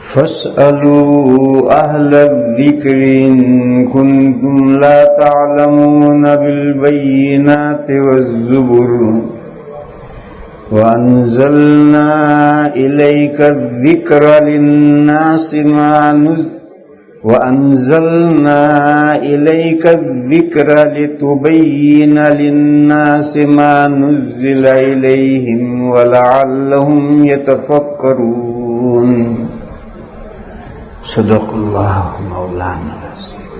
فاسألوا أهل الذكر إن كنتم لا تعلمون بالبينات والزبر وأنزلنا إليك الذكر للناس وأنزلنا إليك الذكر لتبين للناس ما نزل إليهم ولعلهم يتفكرون صدق اللہ مولانا العظیم۔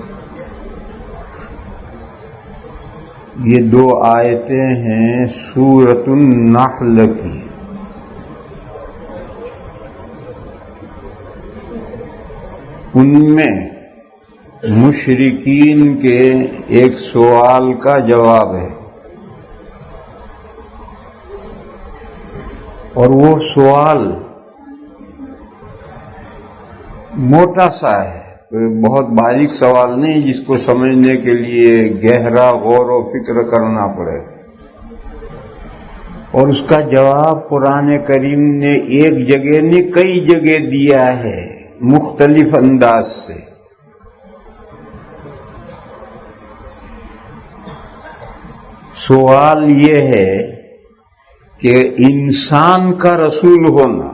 یہ دو آیتیں ہیں سورۃ النحل کی۔ ان میں مشرکین کے ایک سوال کا جواب ہے، اور وہ سوال موٹا سا ہے، بہت باریک سوال نہیں جس کو سمجھنے کے لیے گہرا غور و فکر کرنا پڑے، اور اس کا جواب قرآن کریم نے ایک جگہ نہیں کئی جگہ دیا ہے مختلف انداز سے۔ سوال یہ ہے کہ انسان کا رسول ہونا،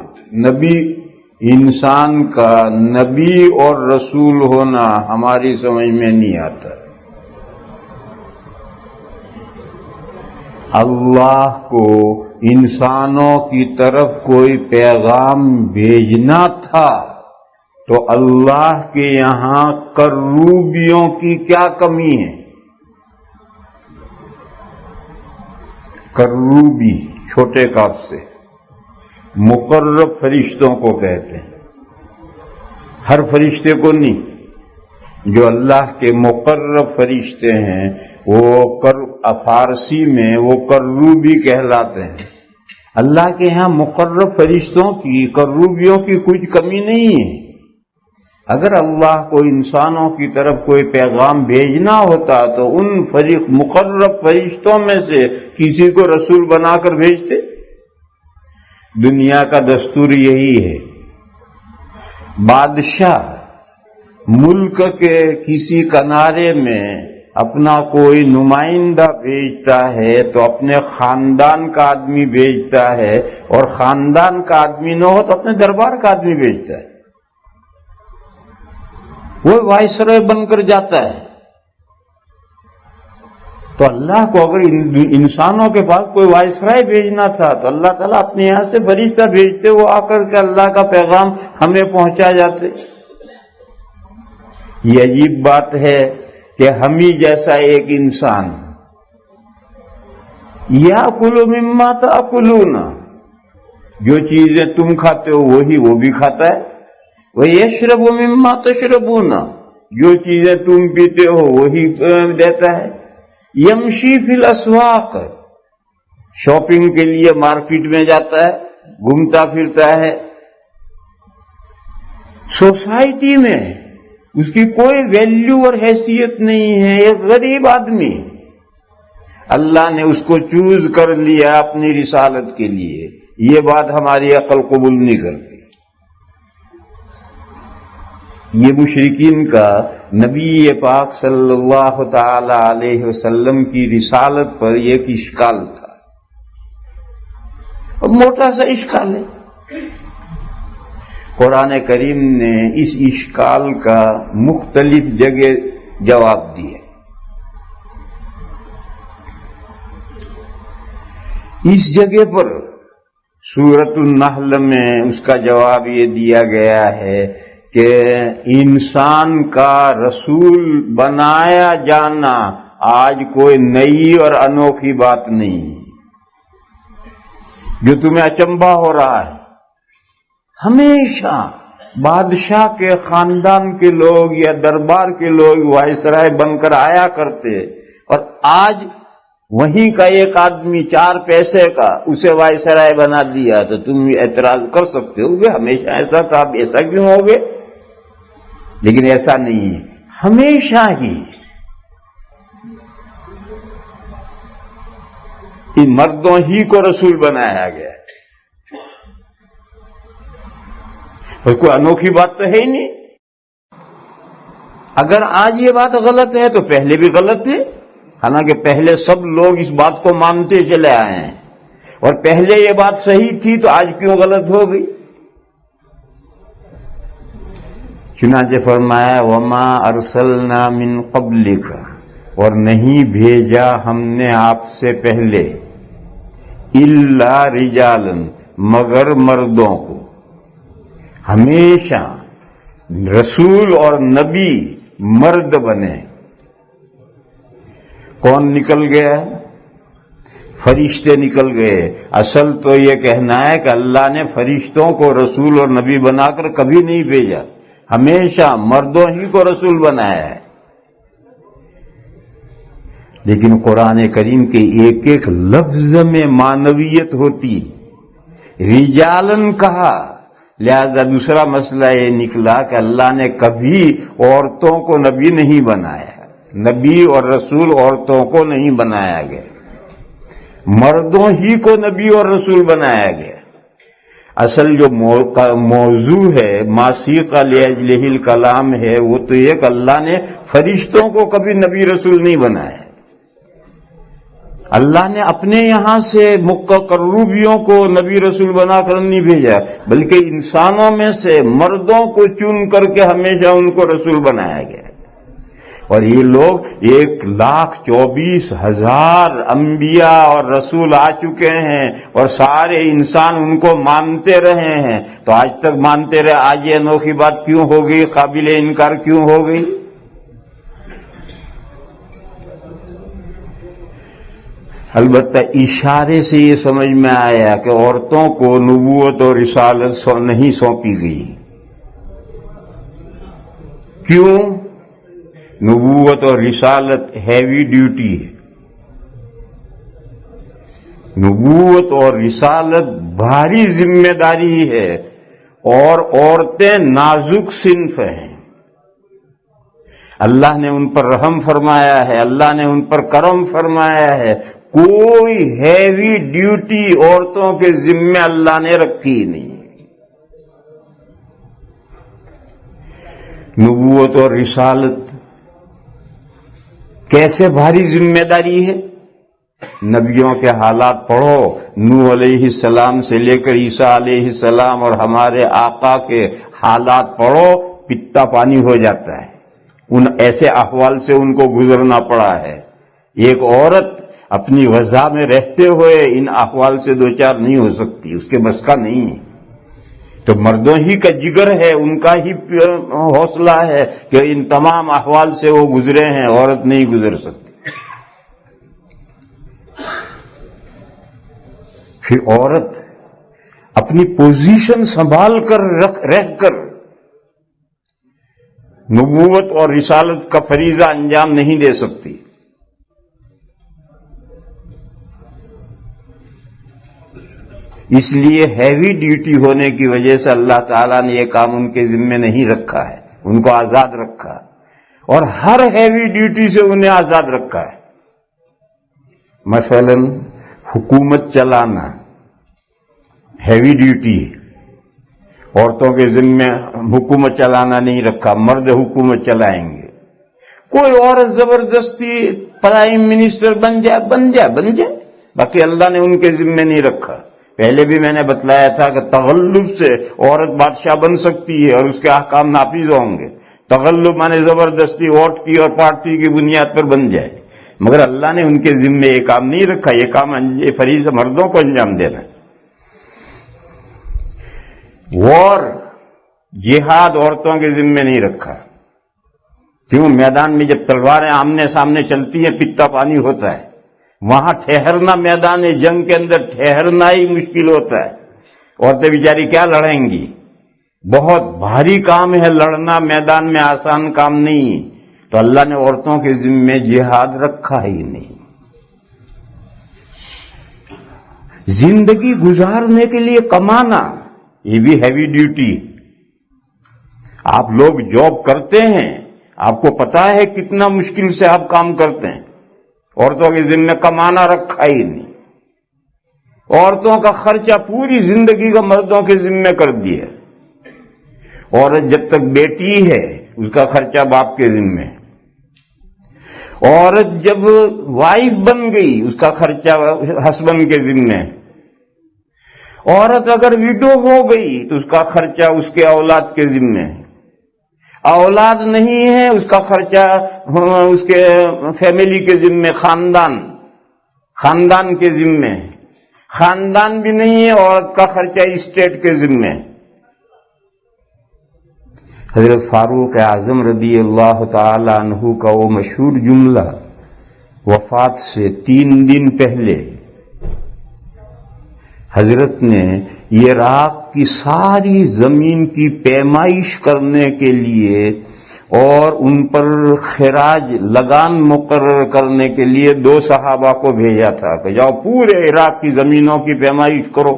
انسان کا نبی اور رسول ہونا ہماری سمجھ میں نہیں آتا۔ اللہ کو انسانوں کی طرف کوئی پیغام بھیجنا تھا تو اللہ کے یہاں کروبیوں کی کیا کمی ہے؟ کروبی چھوٹے کاف سے مقرب فرشتوں کو کہتے ہیں، ہر فرشتے کو نہیں، جو اللہ کے مقرب فرشتے ہیں وہ فارسی میں وہ کروبی کہلاتے ہیں۔ اللہ کے ہاں مقرب فرشتوں کی کروبیوں کی کچھ کمی نہیں ہے۔ اگر اللہ کو انسانوں کی طرف کوئی پیغام بھیجنا ہوتا تو ان مقرب فرشتوں میں سے کسی کو رسول بنا کر بھیجتے۔ دنیا کا دستور یہی ہے، بادشاہ ملک کے کسی کنارے میں اپنا کوئی نمائندہ بھیجتا ہے تو اپنے خاندان کا آدمی بھیجتا ہے، اور خاندان کا آدمی نہ ہو تو اپنے دربار کا آدمی بھیجتا ہے، وہ وائسرائے بن کر جاتا ہے۔ تو اللہ کو اگر انسانوں کے پاس کوئی وائسرائے بھیجنا تھا تو اللہ تعالیٰ اپنے یہاں سے فرشتہ بھیجتے، وہ آ کر کے اللہ کا پیغام ہمیں پہنچا جاتے۔ یہ عجیب بات ہے کہ ہم ہی جیسا ایک انسان یاکل مما تاکلون، جو چیزیں تم کھاتے ہو وہی وہ بھی کھاتا ہے، وَيَشْرَبُ مِمَّا تَشْرَبُونَ، جو چیزیں تم پیتے ہو وہی دیتا ہے، یمشی فی الاسواق، شاپنگ کے لیے مارکیٹ میں جاتا ہے، گھومتا پھرتا ہے، سوسائٹی میں اس کی کوئی ویلیو اور حیثیت نہیں ہے، ایک غریب آدمی، اللہ نے اس کو چوز کر لیا اپنی رسالت کے لیے۔ یہ بات ہماری عقل قبول نہیں کرتی۔ یہ مشرکین کا نبی پاک صلی اللہ تعالی علیہ وسلم کی رسالت پر ایک اشکال تھا، اور موٹا سا اشکال ہے۔ قرآن کریم نے اس اشکال کا مختلف جگہ جواب دیا۔ اس جگہ پر سورۃ النحل میں اس کا جواب یہ دیا گیا ہے کہ انسان کا رسول بنایا جانا آج کوئی نئی اور انوکھی بات نہیں جو تمہیں اچنبھا ہو رہا ہے۔ ہمیشہ بادشاہ کے خاندان کے لوگ یا دربار کے لوگ وائسرائے بن کر آیا کرتے، اور آج وہیں کا ایک آدمی 4 پیسے کا اسے وائسرائے بنا دیا تو تم اعتراض کر سکتے ہو کہ ہمیشہ ایسا تھا، اب ایسا کیوں ہو گئے؟ لیکن ایسا نہیں ہے، ہمیشہ ہی ان مردوں ہی کو رسول بنایا گیا ہے۔ اور کوئی انوکھی بات تو ہے ہی نہیں. اگر آج یہ بات غلط ہے تو پہلے بھی غلط ہے، حالانکہ پہلے سب لوگ اس بات کو مانتے چلے آئے ہیں، اور پہلے یہ بات صحیح تھی تو آج کیوں غلط ہو گئی؟ چنانچہ فرمایا وما ارسلنا من قبلک، اور نہیں بھیجا ہم نے آپ سے پہلے، الا رجالا، مگر مردوں کو. ہمیشہ رسول اور نبی مرد بنے. کون نکل گیا؟ فرشتے نکل گئے. اصل تو یہ کہنا ہے کہ اللہ نے فرشتوں کو رسول اور نبی بنا کر کبھی نہیں بھیجا، ہمیشہ مردوں ہی کو رسول بنایا ہے. لیکن قرآن کریم کے ایک ایک لفظ میں معنویت ہوتی. رجالن کہا، لہذا دوسرا مسئلہ یہ نکلا کہ اللہ نے کبھی عورتوں کو نبی نہیں بنایا، نبی اور رسول عورتوں کو نہیں بنایا گیا، مردوں ہی کو نبی اور رسول بنایا گیا. اصل جو موضوع ہے ماسیق لاجلہ الکلام ہے، وہ تو یہ کہ اللہ نے فرشتوں کو کبھی نبی رسول نہیں بنایا. اللہ نے اپنے یہاں سے مقربیوں کو نبی رسول بنا کر نہیں بھیجا، بلکہ انسانوں میں سے مردوں کو چن کر کے ہمیشہ ان کو رسول بنایا گیا. اور یہ لوگ 1,24,000 انبیاء اور رسول آ چکے ہیں، اور سارے انسان ان کو مانتے رہے ہیں. تو آج تک مانتے رہے، آج یہ انوکھی بات کیوں ہو گئی؟ قابل انکار کیوں ہو گئی؟ البتہ اشارے سے یہ سمجھ میں آیا کہ عورتوں کو نبوت اور رسالت نہیں سونپی گئی. کیوں؟ نبوت اور رسالت ہیوی ڈیوٹی ہے. نبوت اور رسالت بھاری ذمہ داری ہے، اور عورتیں نازک صنف ہیں. اللہ نے ان پر رحم فرمایا ہے، اللہ نے ان پر کرم فرمایا ہے. کوئی ہیوی ڈیوٹی عورتوں کے ذمہ اللہ نے رکھی نہیں. نبوت اور رسالت کیسے بھاری ذمہ داری ہے؟ نبیوں کے حالات پڑھو، نوح علیہ السلام سے لے کر عیسیٰ علیہ السلام اور ہمارے آقا کے حالات پڑھو، پتا پانی ہو جاتا ہے. ان ایسے احوال سے ان کو گزرنا پڑا ہے. ایک عورت اپنی وضع میں رہتے ہوئے ان احوال سے دوچار نہیں ہو سکتی، اس کے بس کا نہیں ہے. تو مردوں ہی کا جگر ہے، ان کا ہی حوصلہ ہے کہ ان تمام احوال سے وہ گزرے ہیں، عورت نہیں گزر سکتی. پھر عورت اپنی پوزیشن سنبھال کر رہ کر نبوت اور رسالت کا فریضہ انجام نہیں دے سکتی. اس لیے ہیوی ڈیوٹی ہونے کی وجہ سے اللہ تعالیٰ نے یہ کام ان کے ذمہ نہیں رکھا ہے، ان کو آزاد رکھا، اور ہر ہیوی ڈیوٹی سے انہیں آزاد رکھا ہے. مثلا حکومت چلانا ہیوی ڈیوٹی ہے، عورتوں کے ذمہ حکومت چلانا نہیں رکھا، مرد حکومت چلائیں گے. کوئی عورت زبردستی پرائم منسٹر بن جائے، باقی اللہ نے ان کے ذمہ نہیں رکھا. پہلے بھی میں نے بتلایا تھا کہ تغلب سے عورت بادشاہ بن سکتی ہے اور اس کے احکام نافذ ہوں گے. تغلب مانے زبردستی ووٹ کی اور پارٹی کی بنیاد پر بن جائے، مگر اللہ نے ان کے ذمہ یہ کام نہیں رکھا. یہ کام فریضہ مردوں کو انجام دینا. وار جہاد عورتوں کے ذمہ نہیں رکھا. کیوں؟ میدان میں جب تلواریں آمنے سامنے چلتی ہیں پتا پانی ہوتا ہے، وہاں ٹھہرنا، میدان جنگ کے اندر ٹھہرنا ہی مشکل ہوتا ہے. عورتیں بیچاری کیا لڑیں گی؟ بہت بھاری کام ہے لڑنا، میدان میں آسان کام نہیں. تو اللہ نے عورتوں کے ذمہ جہاد رکھا ہی نہیں. زندگی گزارنے کے لیے کمانا یہ بھی ہیوی ڈیوٹی. آپ لوگ جاب کرتے ہیں، آپ کو پتا ہے کتنا مشکل سے آپ کام کرتے ہیں. عورتوں کے ذمہ کمانا رکھا ہی نہیں. عورتوں کا خرچہ پوری زندگی کا مردوں کے ذمہ کر دیا. عورت جب تک بیٹی ہے اس کا خرچہ باپ کے ذمے، عورت جب وائف بن گئی اس کا خرچہ ہسبینڈ کے ذمے، عورت اگر ویڈو ہو گئی تو اس کا خرچہ اس کے اولاد کے ذمے، اولاد نہیں ہے اس کا خرچہ اس کے فیملی کے ذمے، خاندان کے ذمے، خاندان بھی نہیں ہے عورت کا خرچہ اسٹیٹ کے ذمے۔ حضرت فاروق اعظم رضی اللہ تعالی عنہ کا وہ مشہور جملہ وفات سے 3 دن پہلے حضرت نے عراق کی ساری زمین کی پیمائش کرنے کے لیے اور ان پر خراج لگان مقرر کرنے کے لیے 2 صحابہ کو بھیجا تھا کہ جاؤ پورے عراق کی زمینوں کی پیمائش کرو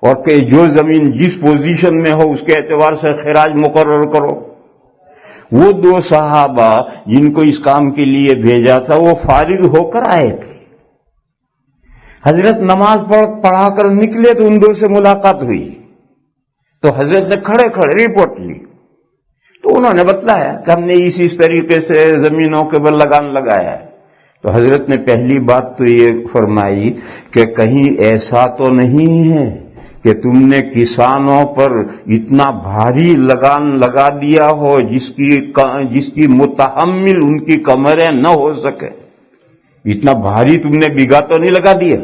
اور کہ جو زمین جس پوزیشن میں ہو اس کے اعتبار سے خراج مقرر کرو۔ وہ 2 صحابہ جن کو اس کام کے لیے بھیجا تھا وہ فارغ ہو کر آئے تھے۔ حضرت نماز پڑھا کر نکلے تو ان 2 سے ملاقات ہوئی تو حضرت نے کھڑے کھڑے رپورٹ لی تو انہوں نے بتلایا کہ ہم نے اس طریقے سے زمینوں کے بل لگان لگایا ہے۔ تو حضرت نے پہلی بات تو یہ فرمائی کہ کہیں ایسا تو نہیں ہے کہ تم نے کسانوں پر اتنا بھاری لگان لگا دیا ہو جس کی متحمل ان کی کمریں نہ ہو سکے، اتنا بھاری تم نے بیگا تو نہیں لگا دیا؟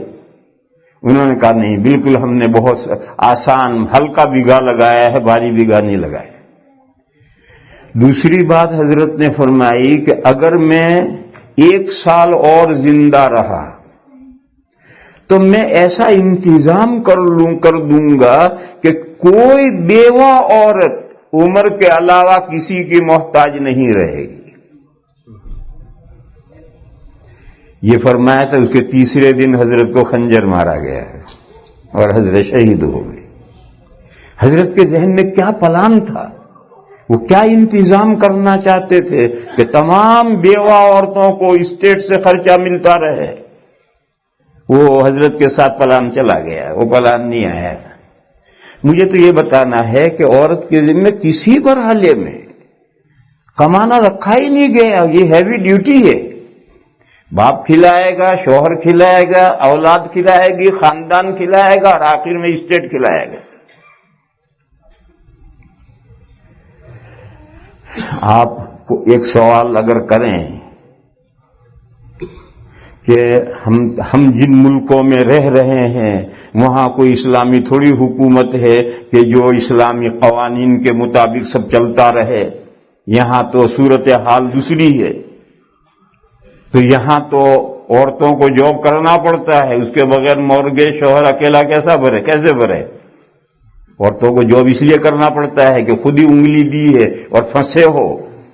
انہوں نے کہا نہیں، بالکل ہم نے بہت آسان ہلکا بیگا لگایا ہے، بھاری بیگا نہیں لگایا۔ دوسری بات حضرت نے فرمائی کہ اگر میں 1 سال اور زندہ رہا تو میں ایسا انتظام کر دوں گا کہ کوئی بیوہ عورت عمر کے علاوہ کسی کی محتاج نہیں رہے گی۔ یہ فرمایا تھا، اس کے تیسرے دن حضرت کو خنجر مارا گیا ہے اور حضرت شہید ہو گئی۔ حضرت کے ذہن میں کیا پلان تھا، وہ کیا انتظام کرنا چاہتے تھے کہ تمام بیوہ عورتوں کو اسٹیٹ سے خرچہ ملتا رہے۔ وہ حضرت کے ساتھ پلان چلا گیا، وہ پلان نہیں آیا۔ مجھے تو یہ بتانا ہے کہ عورت کے ذمہ کسی مرحلے میں کمانا رکھا ہی نہیں گیا، یہ ہیوی ڈیوٹی ہے۔ باپ کھلائے گا، شوہر کھلائے گا، اولاد کھلائے گی، خاندان کھلائے گا اور آخر میں اسٹیٹ کھلائے گا۔ آپ کو ایک سوال اگر کریں کہ ہم جن ملکوں میں رہ رہے ہیں وہاں کوئی اسلامی تھوڑی حکومت ہے کہ جو اسلامی قوانین کے مطابق سب چلتا رہے، یہاں تو صورتحال دوسری ہے۔ تو یہاں تو عورتوں کو جاب کرنا پڑتا ہے، اس کے بغیر مورگیج شوہر اکیلا کیسے بھرے؟ عورتوں کو جاب اس لیے کرنا پڑتا ہے کہ خود ہی انگلی دی ہے اور پھنسے ہو،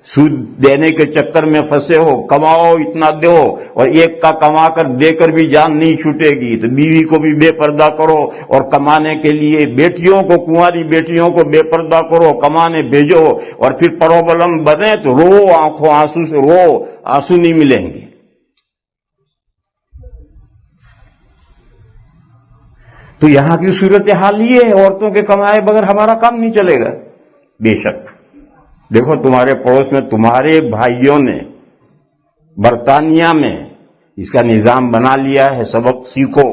سود دینے کے چکر میں پھنسے ہو، کماؤ اتنا دو اور ایک کا کما کر دے کر بھی جان نہیں چھوٹے گی، تو بیوی کو بھی بے پردہ کرو اور کمانے کے لیے بیٹیوں کو، کنواری بیٹیوں کو بے پردہ کرو، کمانے بھیجو اور پھر پرابلم بنے تو رو، آنکھوں آنسو سے رو، آنسو نہیں ملیں گے۔ تو یہاں کی صورتحال یہ ہے، عورتوں کے کمائے بغیر ہمارا کام نہیں چلے گا۔ بے شک دیکھو تمہارے پڑوس میں تمہارے بھائیوں نے برطانیہ میں اس کا نظام بنا لیا ہے، سبق سیکھو۔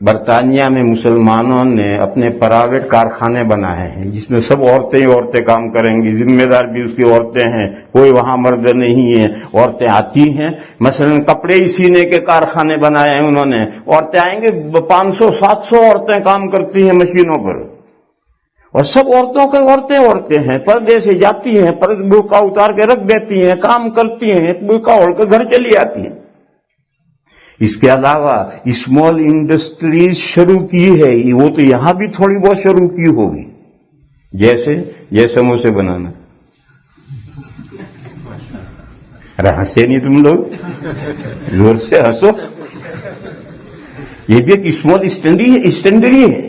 برطانیہ میں مسلمانوں نے اپنے پرائیویٹ کارخانے بنائے ہیں جس میں سب عورتیں کام کریں گی، ذمہ دار بھی اس کی عورتیں ہیں، کوئی وہاں مرد نہیں ہے، عورتیں آتی ہیں۔ مثلا کپڑے ہی سینے کے کارخانے بنائے ہیں انہوں نے، عورتیں آئیں گے، 500-700 عورتیں کام کرتی ہیں مشینوں پر، اور سب عورتوں کے عورتیں ہیں، پردے سے جاتی ہیں، برقع اتار کے رکھ دیتی ہیں، کام کرتی ہیں، برقع اوڑھ کے گھر چلی آتی ہیں۔ اس کے علاوہ اسمال انڈسٹریز شروع کی ہے، وہ تو یہاں بھی تھوڑی بہت شروع کی ہوگی، جیسے سموسے بنانا۔ ارے ہنسے نہیں تم لوگ، زور سے ہنسو۔ یہ بھی ایک اسمال اسٹینڈری ہے۔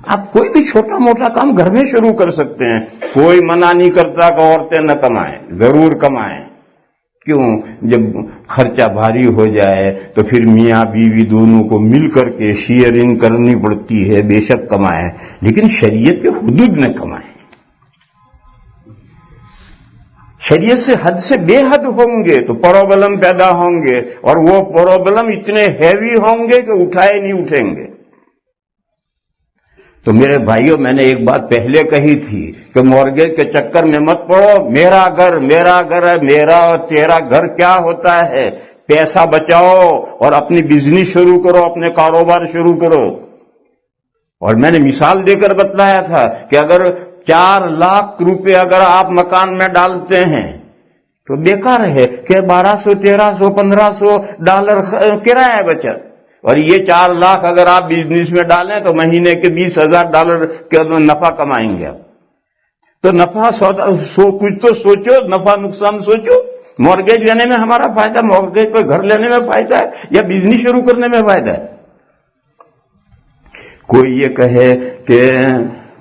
آپ کوئی بھی چھوٹا موٹا کام گھر میں شروع کر سکتے ہیں، کوئی منع نہیں کرتا کہ عورتیں نہ کمائیں، ضرور کمائیں۔ کیوں؟ جب خرچہ بھاری ہو جائے تو پھر میاں بیوی دونوں کو مل کر کے شیئرنگ کرنی پڑتی ہے، بے شک کمائیں، لیکن شریعت کے حدود میں کمائیں۔ شریعت سے حد سے بے حد ہوں گے تو پرابلم پیدا ہوں گے، اور وہ پرابلم اتنے ہیوی ہوں گے کہ اٹھائے نہیں اٹھیں گے۔ تو میرے بھائیوں، میں نے ایک بات پہلے کہی تھی کہ مورگیج کے چکر میں مت پڑو۔ میرا گھر ہے، میرا اور تیرا گھر کیا ہوتا ہے؟ پیسہ بچاؤ اور اپنی بزنس شروع کرو، اپنے کاروبار شروع کرو۔ اور میں نے مثال دے کر بتلایا تھا کہ اگر 4 لاکھ روپے اگر آپ مکان میں ڈالتے ہیں تو بیکار ہے کہ 1200 1300 1500 ڈالر کرایہ بچا، اور یہ 4 لاکھ اگر آپ بزنس میں ڈالیں تو مہینے کے $20,000 کے نفع کمائیں گے۔ تو نفع کچھ تو سوچو، نفع نقصان سوچو۔ مورگیج لینے میں ہمارا فائدہ، مورگیج پہ گھر لینے میں فائدہ ہے یا بزنس شروع کرنے میں فائدہ ہے؟ کوئی یہ کہے کہ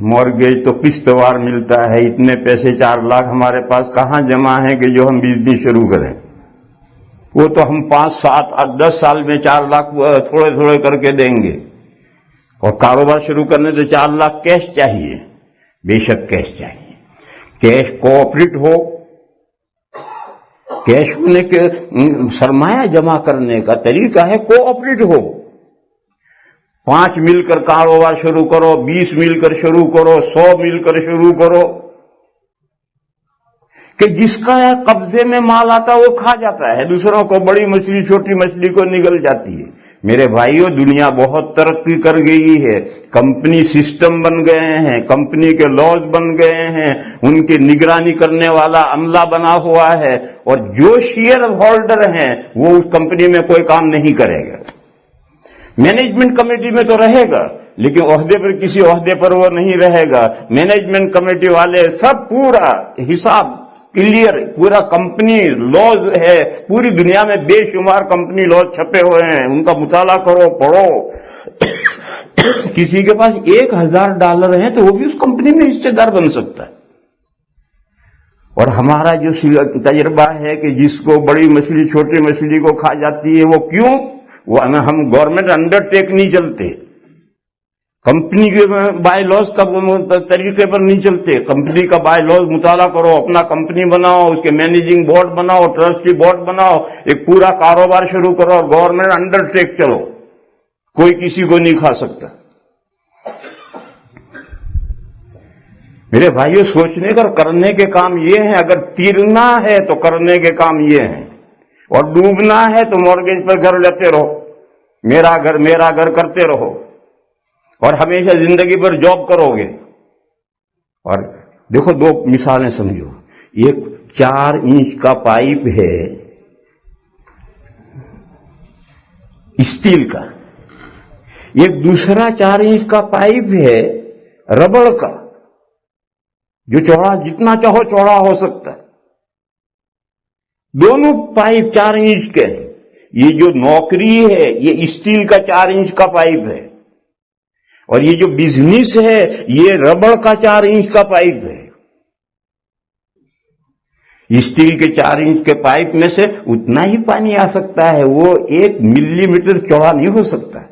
مورگیج تو قسط وار ملتا ہے، اتنے پیسے 4 لاکھ ہمارے پاس کہاں جمع ہیں کہ جو ہم بزنس شروع کریں؟ وہ تو ہم 5 7 8 10 سال میں 4 لاکھ تھوڑے تھوڑے کر کے دیں گے، اور کاروبار شروع کرنے تو 4 لاکھ کیش چاہیے۔ بے شک کیش چاہیے، کیش کوآپریٹ ہو، کیش ہونے کے سرمایہ جمع کرنے کا طریقہ ہے کوآپریٹ ہو۔ 5 مل کر کاروبار شروع کرو، 20 مل کر شروع کرو، 100 مل کر شروع کرو، کہ جس کا قبضے میں مال آتا وہ کھا جاتا ہے، دوسروں کو بڑی مچھلی چھوٹی مچھلی کو نگل جاتی ہے۔ میرے بھائیوں، دنیا بہت ترقی کر گئی ہے، کمپنی سسٹم بن گئے ہیں، کمپنی کے لاز بن گئے ہیں، ان کی نگرانی کرنے والا عملہ بنا ہوا ہے، اور جو شیئر ہولڈر ہیں وہ اس کمپنی میں کوئی کام نہیں کرے گا۔ مینجمنٹ کمیٹی میں تو رہے گا، لیکن عہدے پر کسی عہدے پر وہ نہیں رہے گا۔ مینجمنٹ کمیٹی والے سب پورا حساب کلیئر، پورا کمپنی لاز ہے، پوری دنیا میں بے شمار کمپنی لاز چھپے ہوئے ہیں، ان کا مطالعہ کرو، پڑھو۔ کسی کے پاس $1,000 ہیں تو وہ بھی اس کمپنی میں حصے دار بن سکتا ہے۔ اور ہمارا جو تجربہ ہے کہ جس کو بڑی مچھلی چھوٹی مچھلی کو کھا جاتی ہے، وہ کیوں؟ وہ ہم گورنمنٹ انڈرٹیک نہیں چلتے، کمپنی کے بائی لاز کا طریقے پر نہیں چلتے۔ کمپنی کا بائی لاز مطالعہ کرو، اپنا کمپنی بناؤ، اس کے مینیجنگ بورڈ بناؤ، ٹرسٹی بورڈ بناؤ، ایک پورا کاروبار شروع کرو، اور گورنمنٹ انڈرٹیک چلو، کوئی کسی کو نہیں کھا سکتا۔ میرے بھائیوں، سوچنے کا کرنے کے کام یہ ہیں، اگر تیرنا ہے تو کرنے کے کام یہ ہیں، اور ڈوبنا ہے تو مورگیج پر گھر لیتے رہو، میرا گھر کرتے رہو، اور ہمیشہ زندگی پر جاب کرو گے۔ اور دیکھو 2 مثالیں سمجھو، ایک 4 انچ کا پائپ ہے اسٹیل کا، ایک دوسرا 4 انچ کا پائپ ہے ربڑ کا، جو چوڑا جتنا چاہو چوڑا ہو سکتا ہے۔ دونوں پائپ 4 انچ کے ہیں۔ یہ جو نوکری ہے یہ اسٹیل کا 4 انچ کا پائپ ہے، اور یہ جو بزنس ہے یہ ربڑ کا 4 انچ کا پائپ ہے۔ اسٹیل کے 4 انچ کے پائپ میں سے اتنا ہی پانی آ سکتا ہے، وہ 1 ملی میٹر چوڑا نہیں ہو سکتا ہے۔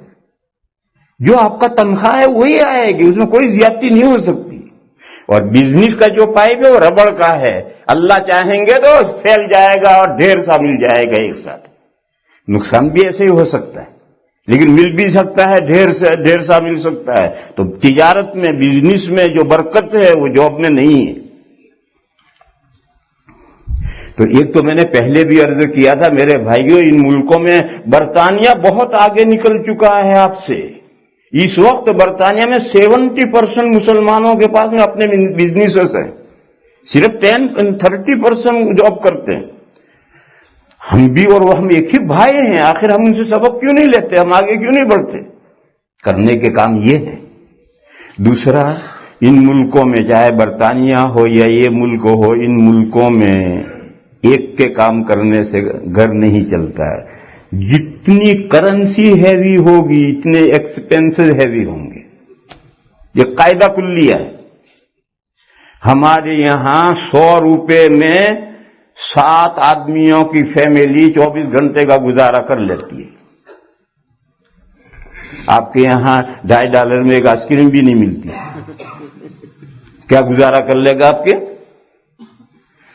جو آپ کا تنخواہ ہے وہی آئے گی، اس میں کوئی زیادتی نہیں ہو سکتی۔ اور بزنس کا جو پائپ ہے وہ ربڑ کا ہے، اللہ چاہیں گے تو پھیل جائے گا اور ڈھیر سا مل جائے گا ایک ساتھ۔ نقصان بھی ایسے ہی ہو سکتا ہے، لیکن مل بھی سکتا ہے، ڈھیر سا مل سکتا ہے۔ تو تجارت میں، بزنس میں جو برکت ہے وہ جاب میں نہیں ہے۔ تو ایک تو میں نے پہلے بھی عرض کیا تھا میرے بھائیوں، ان ملکوں میں برطانیہ بہت آگے نکل چکا ہے آپ سے۔ اس وقت برطانیہ میں 70% مسلمانوں کے پاس میں اپنے بزنسز ہیں، صرف 30% جاب کرتے ہیں۔ ہم بھی اور وہ ہم ایک ہی بھائی ہیں، آخر ہم ان سے سبق کیوں نہیں لیتے، ہم آگے کیوں نہیں بڑھتے؟ کرنے کے کام یہ ہے۔ دوسرا، ان ملکوں میں چاہے برطانیہ ہو یا یہ ملک ہو، ان ملکوں میں ایک کے کام کرنے سے گھر نہیں چلتا ہے۔ جتنی کرنسی ہیوی ہوگی اتنے ایکسپینسز ہیوی ہوں گے، یہ قاعدہ کلیہ ہے۔ ہمارے یہاں 100 روپے میں 7 آدمیوں کی فیملی 24 گھنٹے کا گزارا کر لیتی ہے۔ آپ کے یہاں $2.5 میں ایک آئس کریم بھی نہیں ملتی، کیا گزارا کر لے گا آپ کے؟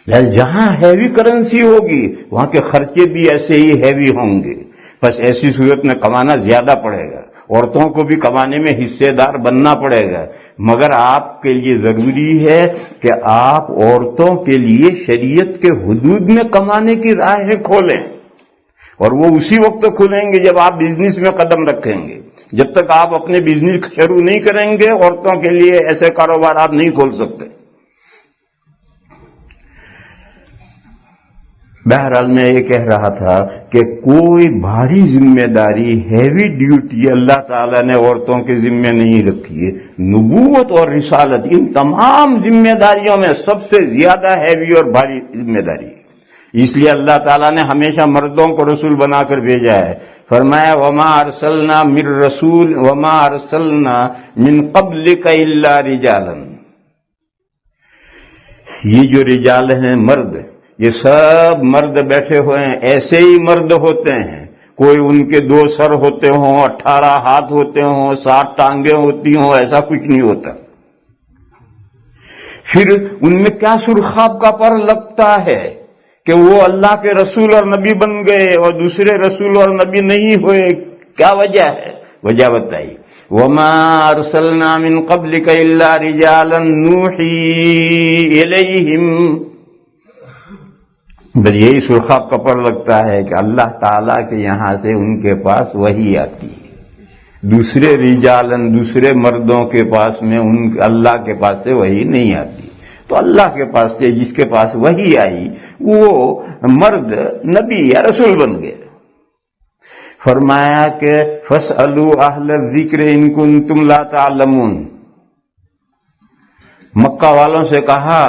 جہاں ہیوی کرنسی ہوگی وہاں کے خرچے بھی ایسے ہی ہیوی ہوں گے. بس ایسی صورت میں کمانا زیادہ پڑے گا, عورتوں کو بھی کمانے میں حصے دار بننا پڑے گا, مگر آپ کے لیے ضروری ہے کہ آپ عورتوں کے لیے شریعت کے حدود میں کمانے کی راہیں کھولیں, اور وہ اسی وقت کھلیں گے جب آپ بزنس میں قدم رکھیں گے. جب تک آپ اپنے بزنس شروع نہیں کریں گے عورتوں کے لیے ایسے کاروبار آپ نہیں کھول سکتے. بہرحال میں یہ کہہ رہا تھا کہ کوئی بھاری ذمہ داری, ہیوی ڈیوٹی اللہ تعالیٰ نے عورتوں کے ذمہ نہیں رکھی ہے. نبوت اور رسالت ان تمام ذمہ داریوں میں سب سے زیادہ ہیوی اور بھاری ذمہ داری ہے. اس لیے اللہ تعالیٰ نے ہمیشہ مردوں کو رسول بنا کر بھیجا ہے. فرمایا وما ارسلنا من رسول وما ارسلنا من قبلک الا رجالا. یہ جو رجال ہیں مرد, یہ سب مرد بیٹھے ہوئے ہیں, ایسے ہی مرد ہوتے ہیں. کوئی ان کے 2 سر ہوتے ہوں, 18 ہاتھ ہوتے ہوں, 7 ٹانگیں ہوتی ہوں, ایسا کچھ نہیں ہوتا. پھر ان میں کیا سرخاب کا پر لگتا ہے کہ وہ اللہ کے رسول اور نبی بن گئے اور دوسرے رسول اور نبی نہیں ہوئے. کیا وجہ ہے؟ وجہ بتائی. وما ارسلنا من قبلک الا رجالا نوحی الیہم. بس یہی سرخاب کا پر لگتا ہے کہ اللہ تعالیٰ کے یہاں سے ان کے پاس وحی آتی ہے. دوسرے رجالن, دوسرے مردوں کے پاس میں اللہ کے پاس سے وحی نہیں آتی. تو اللہ کے پاس سے جس کے پاس وحی آئی وہ مرد نبی یا رسول بن گئے. فرمایا کہ فاسألوا اہل الذکر ان کنتم لا تعلمون. مکہ والوں سے کہا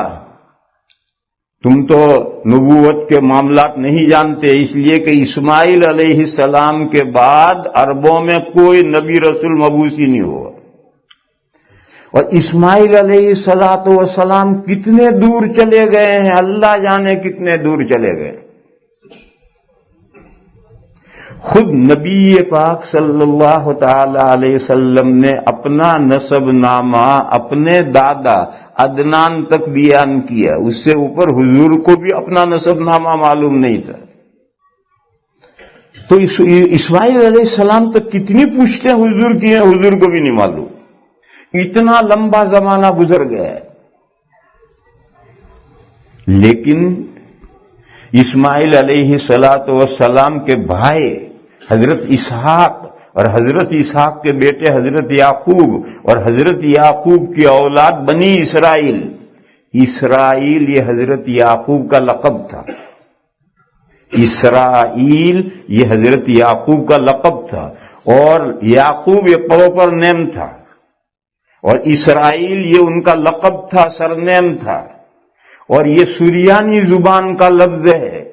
تم تو نبوت کے معاملات نہیں جانتے, اس لیے کہ اسماعیل علیہ السلام کے بعد عربوں میں کوئی نبی رسول مبعوث ہی نہیں ہوا. اور اسماعیل علیہ السلام کتنے دور چلے گئے ہیں, اللہ جانے کتنے دور چلے گئے. خود نبی پاک صلی اللہ تعالی علیہ وسلم نے اپنا نسب نامہ اپنے دادا عدنان تک بیان کیا, اس سے اوپر حضور کو بھی اپنا نسب نامہ معلوم نہیں تھا. تو اسماعیل علیہ السلام تک کتنی پوچھتے حضور کی ہیں, حضور کو بھی نہیں معلوم. اتنا لمبا زمانہ گزر گیا ہے. لیکن اسماعیل علیہ السلام کے بھائی حضرت اسحاق اور حضرت اسحاق کے بیٹے حضرت یعقوب اور حضرت یعقوب کی اولاد بنی اسرائیل. اسرائیل یہ حضرت یعقوب کا لقب تھا. اسرائیل یہ حضرت یعقوب کا لقب تھا, اور یعقوب یہ پراپر نیم تھا, اور اسرائیل یہ ان کا لقب تھا, سرنیم تھا. اور یہ سریانی زبان کا لفظ ہے.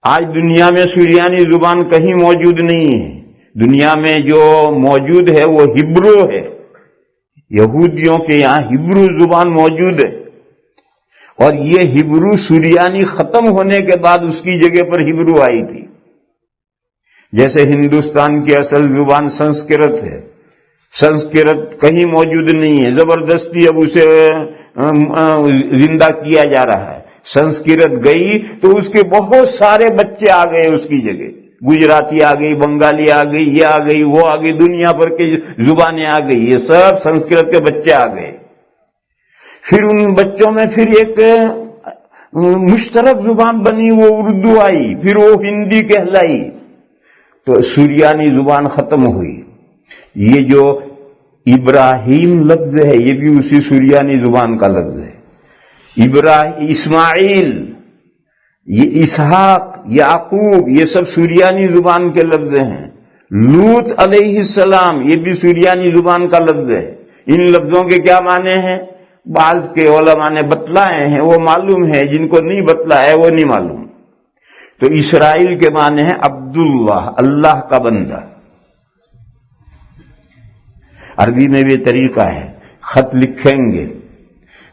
آج دنیا میں سریانی زبان کہیں موجود نہیں ہے. دنیا میں جو موجود ہے وہ ہبرو ہے. یہودیوں کے یہاں ہبرو زبان موجود ہے, اور یہ ہبرو سریانی ختم ہونے کے بعد اس کی جگہ پر ہبرو آئی تھی. جیسے ہندوستان کی اصل زبان سنسکرت ہے, سنسکرت کہیں موجود نہیں ہے, زبردستی اب اسے زندہ کیا جا رہا ہے. سنسکرت گئی تو اس کے بہت سارے بچے آ گئے اس کی جگہ. گجراتی آ گئی, بنگالی آ گئی, یہ آ گئی, وہ آ گئی, دنیا بھر کی زبانیں آ گئی, یہ سب سنسکرت کے بچے آ گئے. پھر ان بچوں میں پھر ایک مشترک زبان بنی, وہ اردو آئی, پھر وہ ہندی کہلائی, تو سریانی زبان ختم ہوئی. یہ جو ابراہیم لفظ ہے یہ بھی اسی سریانی زبان کا لفظ ہے. اسماعیل, یہ اسحاق, یعقوب, یہ سب سریانی زبان کے لفظ ہیں. لوط علیہ السلام یہ بھی سریانی زبان کا لفظ ہے. ان لفظوں کے کیا معنی ہیں بعض کے علماء نے بتلائے ہیں, وہ معلوم ہے, جن کو نہیں بتلایا وہ نہیں معلوم. تو اسرائیل کے معنی ہیں عبداللہ, اللہ کا بندہ. عربی میں بھی طریقہ ہے, خط لکھیں گے,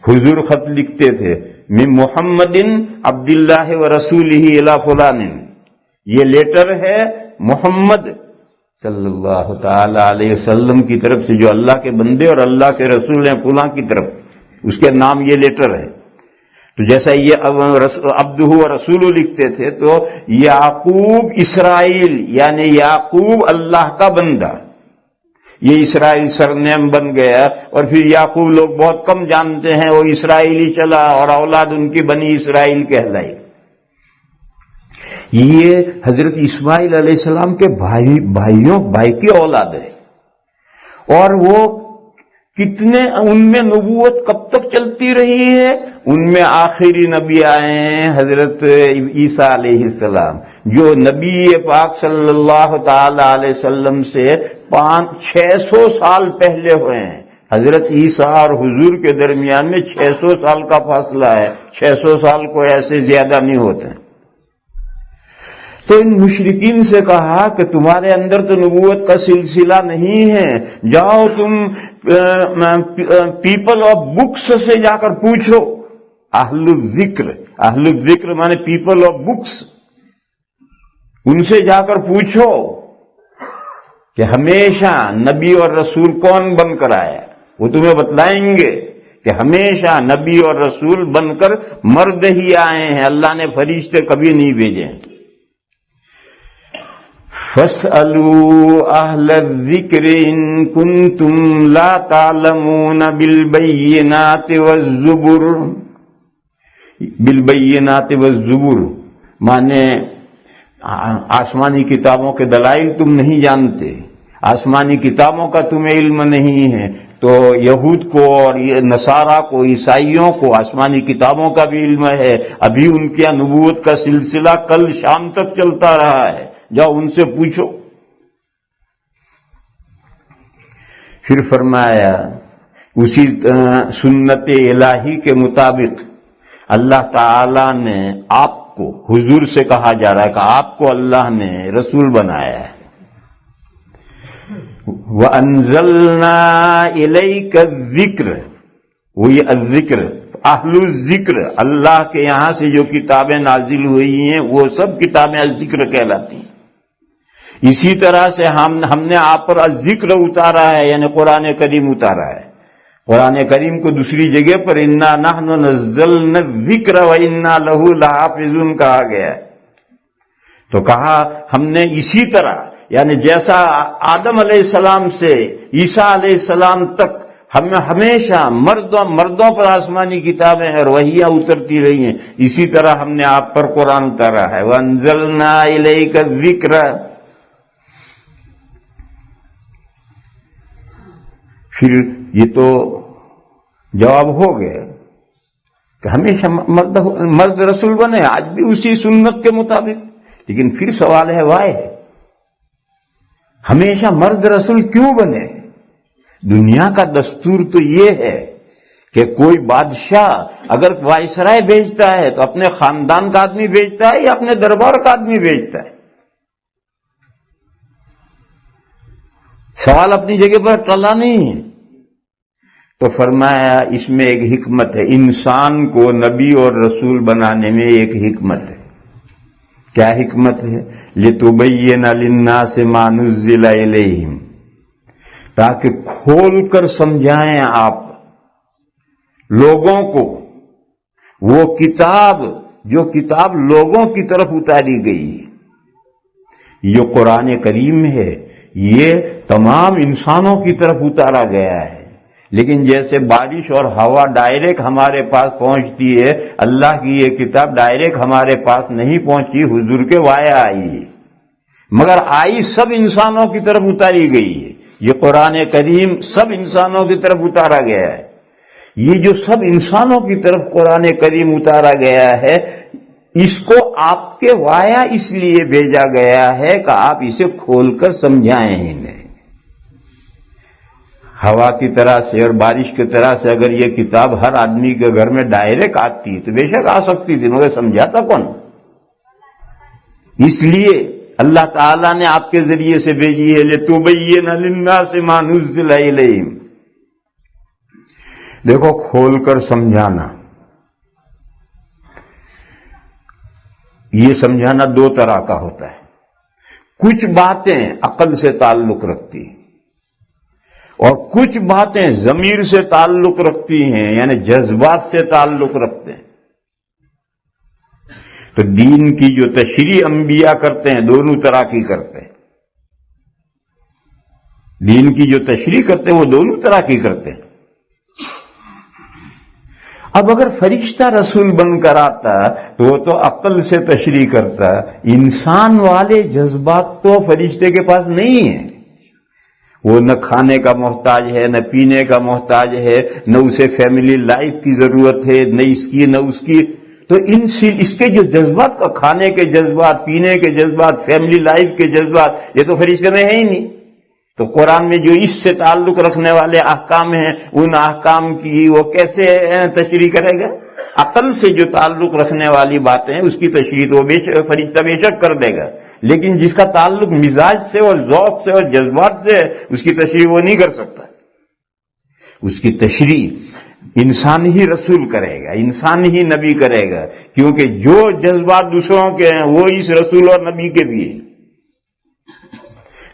حضور خط لکھتے تھے من محمد عبداللہ و رسولہ الی فلان. یہ لیٹر ہے محمد صلی اللہ تعالی علیہ وسلم کی طرف سے, جو اللہ کے بندے اور اللہ کے رسول ہیں فلاں کی طرف, اس کے نام یہ لیٹر ہے. تو جیسا یہ عبدہ و رسول لکھتے تھے تو یعقوب اسرائیل یعنی یعقوب اللہ کا بندہ، یہ اسرائیل سرنیم بن گیا، اور پھر یعقوب لوگ بہت کم جانتے ہیں، وہ اسرائیلی چلا اور اولاد ان کی بنی اسرائیل کہلائی۔ یہ حضرت اسماعیل علیہ السلام کے بھائی کی اولاد ہے، اور وہ کتنے ان میں نبوت کب تک چلتی رہی ہے؟ ان میں آخری نبی آئے ہیں حضرت عیسیٰ علیہ السلام، جو نبی پاک صلی اللہ تعالی علیہ وسلم سے 600 سال پہلے ہوئے ہیں۔ حضرت عیسیٰ اور حضور کے درمیان میں 600 سال کا فاصلہ ہے، 600 سال کو ایسے زیادہ نہیں ہوتے۔ تو ان مشرکین سے کہا کہ تمہارے اندر تو نبوت کا سلسلہ نہیں ہے، جاؤ تم پیپل آف بکس سے جا کر پوچھو، اہل الذکر مانے پیپل آف بکس، ان سے جا کر پوچھو کہ ہمیشہ نبی اور رسول کون بن کر آیا، وہ تمہیں بتلائیں گے کہ ہمیشہ نبی اور رسول بن کر مرد ہی آئے ہیں، اللہ نے فرشتے کبھی نہیں بھیجے ہیں۔ فَاسْأَلُوا أَهْلَ الذِّكْرِ إِن كُنتُمْ لَا تَعْلَمُونَ بِالْبَيِّنَاتِ وَالزُّبُرِ مانے آسمانی کتابوں کے دلائل تم نہیں جانتے، آسمانی کتابوں کا تمہیں علم نہیں ہے، تو یہود کو اور نصارہ کو، عیسائیوں کو آسمانی کتابوں کا بھی علم ہے، ابھی ان کی نبوت کا سلسلہ کل شام تک چلتا رہا ہے، جاؤ ان سے پوچھو۔ پھر فرمایا اسی سنت الہی کے مطابق اللہ تعالی نے آپ کو، حضور سے کہا جا رہا ہے کہ آپ کو اللہ نے رسول بنایا ہے۔ وَأَنزَلْنَا إِلَيْكَ الذِّكْرَ، وہی الذکر، اہل الذکر، اللہ کے یہاں سے جو کتابیں نازل ہوئی ہیں وہ سب کتابیں الذکر کہلاتی ہیں۔ اسی طرح سے ہم نے آپ پر الذکر اتارا ہے، یعنی قرآن کریم اتارا ہے۔ قرآن کریم کو دوسری جگہ پر انا نحن نزلنا الذکر وانا لہ لحافظون کہا گیا ہے۔ تو کہا ہم نے اسی طرح، یعنی جیسا آدم علیہ السلام سے عیسیٰ علیہ السلام تک ہمیں ہمیشہ مردوں پر آسمانی کتابیں اور وحیاں اترتی رہی ہیں، اسی طرح ہم نے آپ پر قرآن اتارا ہے۔ وَأَنزَلْنَا إِلَيْكَ الذِّكْرَ، پھر یہ تو جواب ہو گئے کہ ہمیشہ مرد رسول بنے، آج بھی اسی سنت کے مطابق، لیکن پھر سوال ہے وائے، ہمیشہ مرد رسول کیوں بنے؟ دنیا کا دستور تو یہ ہے کہ کوئی بادشاہ اگر وائسرائے بھیجتا ہے تو اپنے خاندان کا آدمی بھیجتا ہے یا اپنے دربار کا آدمی بھیجتا ہے؟ سوال اپنی جگہ پر ٹلا نہیں ہے۔ تو فرمایا اس میں ایک حکمت ہے، انسان کو نبی اور رسول بنانے میں ایک حکمت ہے۔ کیا حکمت ہے؟ لِتُبَيِّنَ لِلنَّاسِ مَا نُزِّلَ إِلَيْهِمْ، تاکہ کھول کر سمجھائیں آپ لوگوں کو وہ کتاب جو کتاب لوگوں کی طرف اتاری گئی ہے۔ یہ قرآن کریم ہے، یہ تمام انسانوں کی طرف اتارا گیا ہے، لیکن جیسے بارش اور ہوا ڈائریکٹ ہمارے پاس پہنچتی ہے، اللہ کی یہ کتاب ڈائریکٹ ہمارے پاس نہیں پہنچی، حضور کے وایا آئی ہے، مگر آئی سب انسانوں کی طرف اتاری گئی ہے۔ یہ قرآن کریم سب انسانوں کی طرف اتارا گیا ہے۔ یہ جو سب انسانوں کی طرف قرآن کریم اتارا گیا ہے، اس کو آپ کے وایا اس لیے بھیجا گیا ہے کہ آپ اسے کھول کر سمجھائیں انہیں۔ ہوا کی طرح سے اور بارش کی طرح سے اگر یہ کتاب ہر آدمی کے گھر میں ڈائریکٹ آتی تو بے شک آ سکتی تھی، مگر سمجھاتا کون؟ اس لیے اللہ تعالیٰ نے آپ کے ذریعے سے بھیجی ہے، لِتُبَيِّنَ لِلنَّاسِ مَا نُزِّلَ إِلَيْهِمْ۔ دیکھو کھول کر سمجھانا، یہ سمجھانا دو طرح کا ہوتا ہے۔ کچھ باتیں عقل سے تعلق رکھتی ہیں اور کچھ باتیں ضمیر سے تعلق رکھتی ہیں، یعنی جذبات سے تعلق رکھتے ہیں۔ تو دین کی جو تشریح انبیاء کرتے ہیں دونوں طرح کی کرتے ہیں. دین کی جو تشریح کرتے ہیں وہ دونوں طرح کی کرتے ہیں. اب اگر فرشتہ رسول بن کر آتا تو وہ تو عقل سے تشریح کرتا. انسان والے جذبات تو فرشتے کے پاس نہیں ہیں. وہ نہ کھانے کا محتاج ہے، نہ پینے کا محتاج ہے، نہ اسے فیملی لائف کی ضرورت ہے، نہ اس کی نہ اس کی. تو اس کے جو جذبات کا کھانے کے جذبات، پینے کے جذبات، فیملی لائف کے جذبات، یہ تو فرشتے میں ہے ہی نہیں. تو قرآن میں جو اس سے تعلق رکھنے والے احکام ہیں ان احکام کی وہ کیسے تشریح کرے گا؟ عقل سے جو تعلق رکھنے والی باتیں ہیں اس کی تشریح تو فرشتہ بے شک کر دے گا، لیکن جس کا تعلق مزاج سے اور ذوق سے اور جذبات سے اس کی تشریح وہ نہیں کر سکتا. اس کی تشریح انسان ہی رسول کرے گا، انسان ہی نبی کرے گا، کیونکہ جو جذبات دوسروں کے ہیں وہ اس رسول اور نبی کے بھی ہیں.